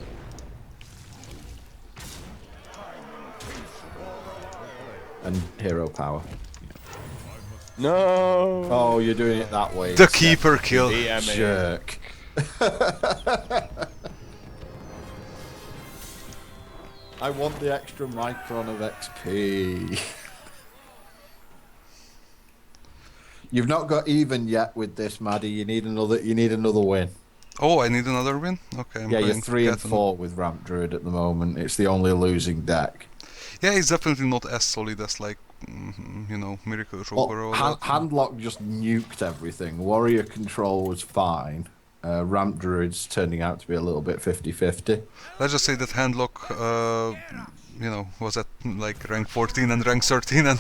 And Hero Power. No. Oh, you're doing it that way. The instead. keeper kill. DMing. Jerk. I want the extra micron of XP. You've not got even yet with this, Maddy. You need another. You need another win. Oh, I need another win? Okay, I'm Yeah, you're going to 3 and get 4 with Ramp Druid at the moment. It's the only losing deck. Yeah, it's definitely not as solid as like, you know, Miracle Rover or that. Handlock just nuked everything. Warrior Control was fine. Ramp Druid's turning out to be a little bit 50-50. Let's just say that Handlock, you know, was at like rank 14 and rank 13 and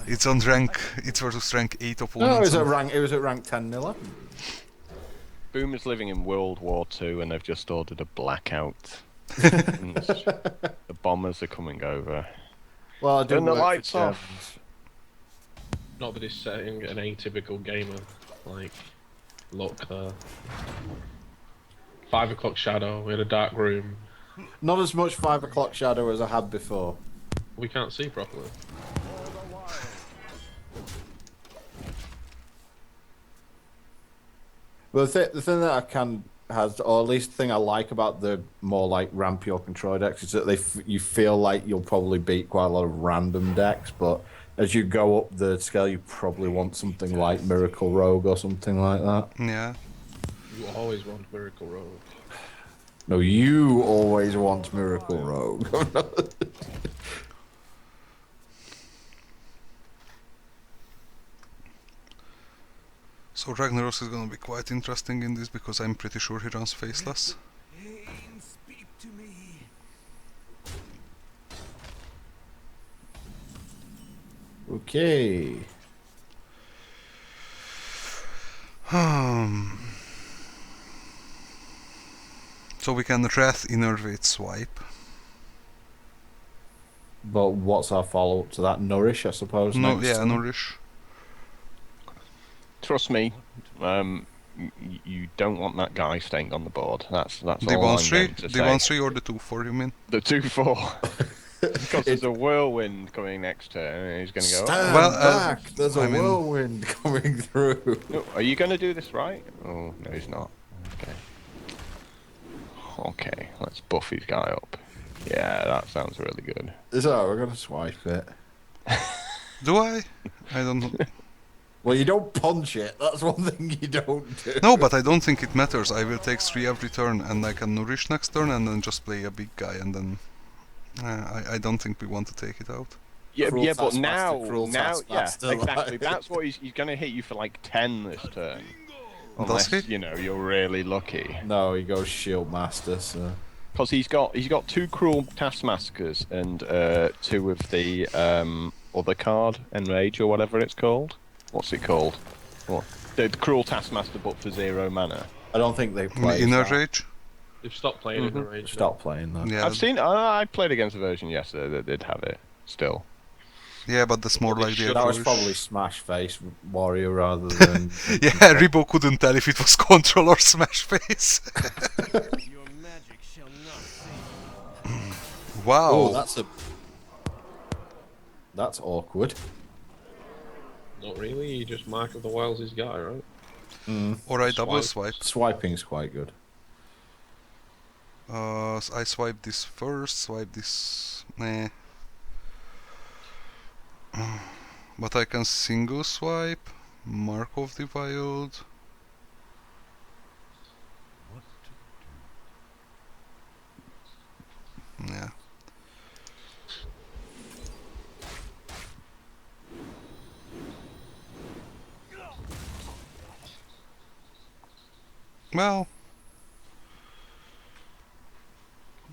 it's on rank, it's versus rank 8 of No, it opponents. was at rank 10 nil. Boomer's living in World War II and they've just ordered a blackout. And the bombers are coming over. Well, I Turn the work for lights Germans. off. Not that it's setting an atypical gamer, like, look there. 5 o'clock shadow, we had a dark room. Not as much 5 o'clock shadow as I had before. We can't see properly. But the thing that I can has, or at least the thing I like about the more like ramp your control decks, is that you feel like you'll probably beat quite a lot of random decks, but as you go up the scale, you probably want something like Miracle Rogue or something like that. Yeah. You always want Miracle Rogue. No, you always want Miracle Rogue. So Ragnaros is gonna be quite interesting in this because I'm pretty sure he runs Faceless. Pain, speak to me. Okay. So we can Wrath Innervate Swipe. But what's our follow-up to that? Nourish, I suppose. No, next yeah, time? Nourish. Trust me, you don't want that guy staying on the board. That's The all I'm 1-3? going to The say. 1-3 or the 2-4 you mean? The 2/4. Because there's a whirlwind coming next turn, and he's going to go. Stand Well, back! There's a I mean- whirlwind coming through. No, are you going to do this right? Oh, no, he's not. Okay. Okay, let's buff his guy up. Yeah, that sounds really good. So we're gonna swipe it. Do I? I don't know. Well, you don't punch it. That's one thing you don't do. No, but I don't think it matters. I will take 3 every turn, and I can nourish next turn, and then just play a big guy, and then I don't think we want to take it out. Yeah, Cruel yeah, but Taskmaster, now, cruel yeah, Taskmaster, exactly. like- That's what he's going to hit you for like 10 this turn. Does Unless, he? you know, you're really lucky. No, he goes Shield Master. So Because he's got 2 Cruel Taskmasters and 2 of the other card, Enrage or whatever it's called. What's it called? What? The Cruel Taskmaster, but for 0 mana. I don't think they play. Inner that. Rage? They've stopped playing in the range. Stop playing that. Yeah. I've seen. I played against a version yesterday that did have it. Still. Yeah, but that's more like the That was approach. probably Smash Face Warrior rather than. Yeah, Rebo couldn't tell if it was Control or Smash Face. Your magic shall not save. Wow. Oh, that's awkward. Not really. You just Mark of the Wilds' his guy, right? Alright, double Swipe. swipe. Swiping's quite good. I swipe this first, swipe this. Nah. But I can single swipe. Mark of the Wild. What to Yeah. Well.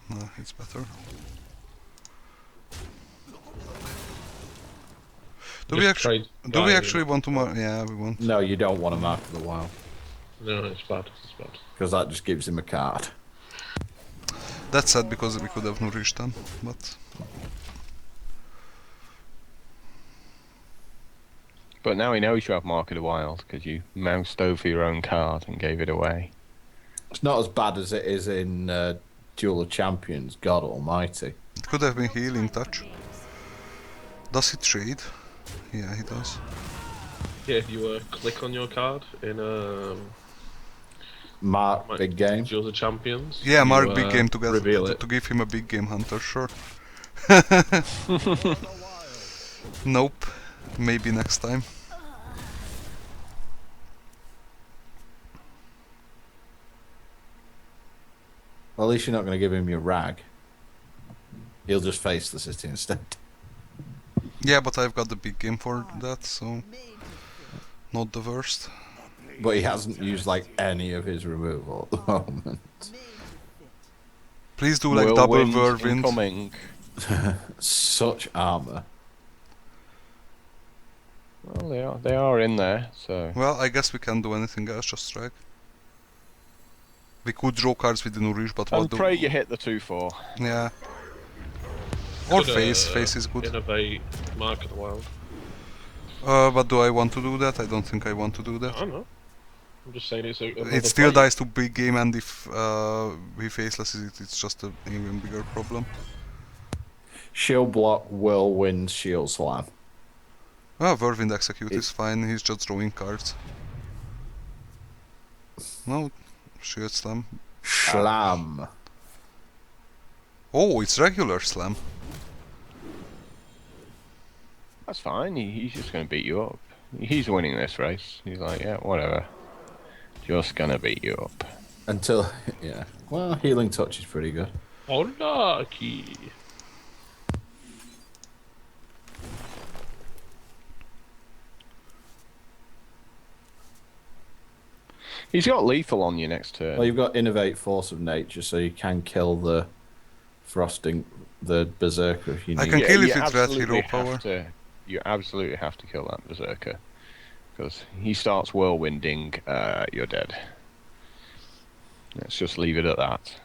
No, it's better. Do we Just actually? trade Do we guy, actually want to mark? Yeah, we want. No, you don't want to Mark of the Wild No, it's bad. It's bad. because that just gives him a card. That's sad because we could have nourished them, but But now he knows you have Mark of the Wild because you moused over your own card and gave it away. It's not as bad as it is in Duel of Champions. God Almighty. it could have been healing touch. Does he trade? Yeah, he does. Yeah, if you click on your card in Mark, Like, big game. Duels of Champions. Yeah, you, mark big game together Reveal it. to give him a big game hunter. Sure. Nope. Maybe next time. Well, at least you're not going to give him your rag. He'll just face the city instead. Yeah, but I've got the big game for that, so not the worst. But he hasn't used like any of his removal at the moment. Please do like double Whirlwind whirlwind. incoming. Such armor. Well, they are in there, so... Well, I guess we can't do anything else, just strike. We could draw cards with the nourish, but what And do? pray you hit the 2/4. Yeah. Or Could, face. Face is good. Innovate Mark of the Wild. But do I want to do that? I don't think I want to do I that. don't know. I'm just saying it's a. It still dies to big game, and if we faceless it, it's just an even bigger problem. Shield block, whirlwind, shield slam. Oh, Whirlwind Execute is fine, he's just drawing cards. No, Shield Slam. Slam. Oh, it's regular Slam. That's fine, he's just going to beat you up. He's winning this race. He's like, yeah, whatever. Just going to beat you up. Until, yeah. Well, healing touch is pretty good. Unlucky. He's got lethal on you next turn. Well, you've got innovate force of nature, so you can kill the frosting, the berserker if you I need. can kill you if it's red absolutely hero power. You absolutely have to kill that berserker. Because he starts whirlwinding, you're dead. Let's just leave it at that.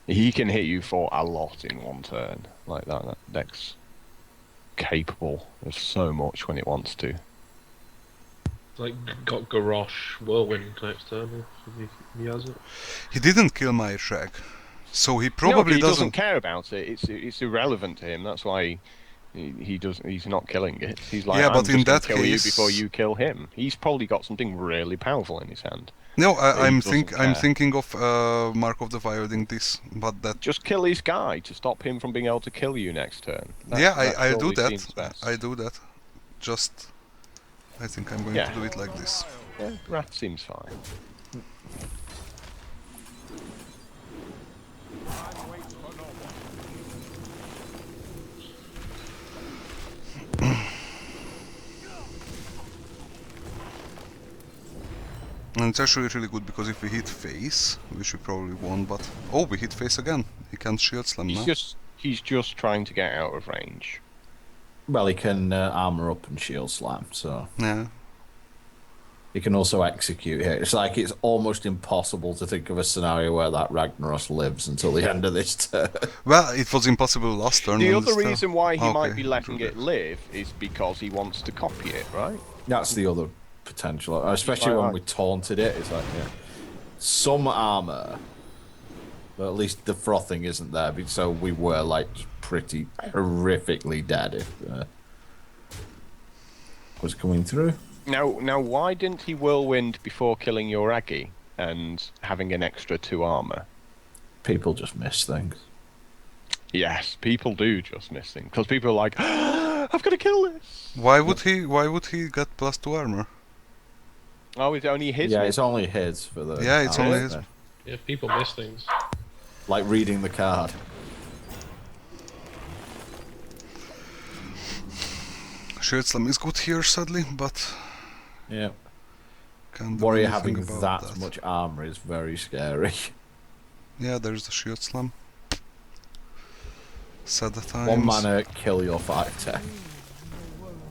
He can hit you for a lot in one turn. Like that. That deck's capable of so much when it wants to. Like, got Garrosh Whirlwind next turn if he has it. He didn't kill my Shrek, so he No, probably he doesn't doesn't. care about it. It's irrelevant to him. That's why He doesn't. He's not killing it. He's like, Yeah, I'm but just in gonna that kill you case- before you kill him. He's probably got something really powerful in his hand. No, He I'm doesn't I'm care. thinking of Mark of the Wilding this, but that. Just kill his guy to stop him from being able to kill you next turn. Yeah, That I do surely that. seems best. I do that. Just, I think I'm going Yeah. to do it like this. Yeah, rat seems fine. And it's actually really good because if we hit face, which we probably won't, but oh, we hit face again. He can't shield slam now. He's just trying to get out of range. Well, he can armor up and shield slam, so Yeah. he can also execute here. It's like it's almost impossible to think of a scenario where that Ragnaros lives until the end of this turn. Well, it was impossible last turn. The when other this turn- reason why he Okay, might be letting Druid. it live is because he wants to copy it, right? That's the other potential, especially when we taunted it. It's like, yeah, some armor, but at least the frothing isn't there. So we were like pretty horrifically dead if was coming through. Now, why didn't he whirlwind before killing your Aggie and having an extra 2 armor? People just miss things. Yes, people do just miss things because people are like, I've got to kill this. Why would he? Why would he get +2 armor? Oh, it's only his. Yeah, one? it's only his for the. Yeah, it's armor, only his. isn't it? Yeah, people miss things. Like reading the card. Shield slam is good here, sadly, but Yeah. can't do Warrior anything having about that much armor is very scary. Yeah, there's the shield slam. Sad at times. One mana, kill your 5/10.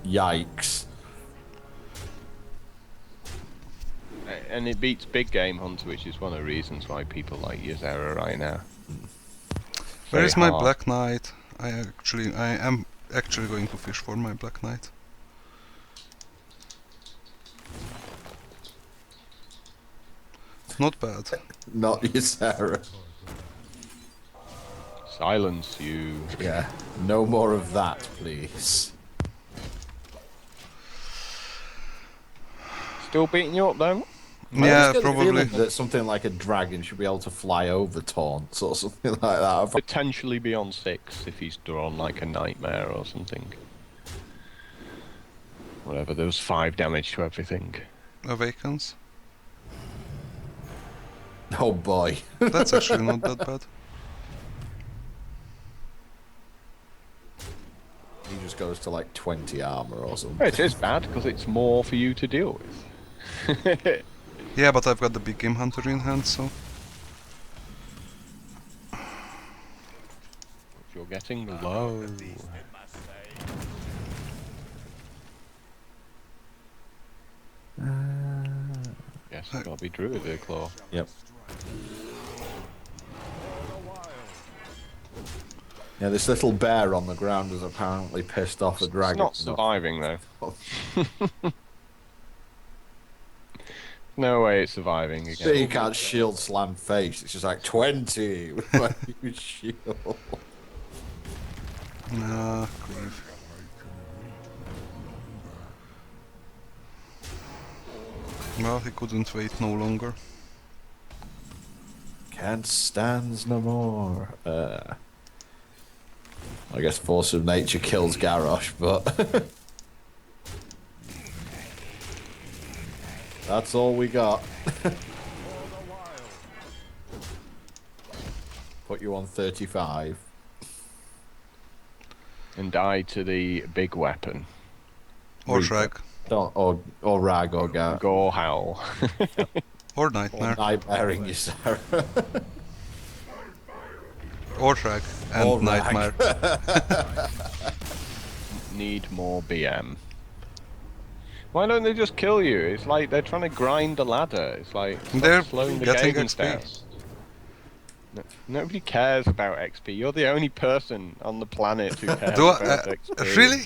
Yikes. And it beats Big Game Hunter, which is one of the reasons why people like Ysera right now. Where Very is my hard. Black Knight? I am actually going to fish for my Black Knight. Not bad. Not Ysera. Silence you. Yeah. No more of that, please. Still beating you up though? Yeah, I just get the probably. feeling that something like a dragon should be able to fly over taunts or something like that. Potentially beyond 6 if he's drawn like a nightmare or something. Whatever, there was 5 damage to everything. Awakens. Oh boy. That's actually not that bad. He just goes to like 20 armor or something. It is bad because it's more for you to deal with. Yeah, but I've got the Big Game Hunter in hand, so You're getting low. Yes, it's gotta be Druid there, Claw. Yep. Yeah, this little bear on the ground is apparently pissed off a It's dragon. not surviving though. No way it's surviving So you again. can't shield slam face. It's just like 20 with my new shield. nah, grief. Well, he couldn't wait no longer. Can't stands no more. I guess force of nature kills Garrosh, but that's all we got. Put you on 35. And die to the big weapon. Or Reaper. Shrag. Don't, or Rag or Gar. Gore Howl. Or Or Nightmare. Nightmaring you, Sarah. Or Shrag. And Or Rag. Nightmare. Need more BM. Why don't they just kill you? It's like they're trying to grind the ladder. It's like stop They're slowing the getting game XP. down. Nobody cares about XP. You're the only person on the planet who cares Do about I, XP. really?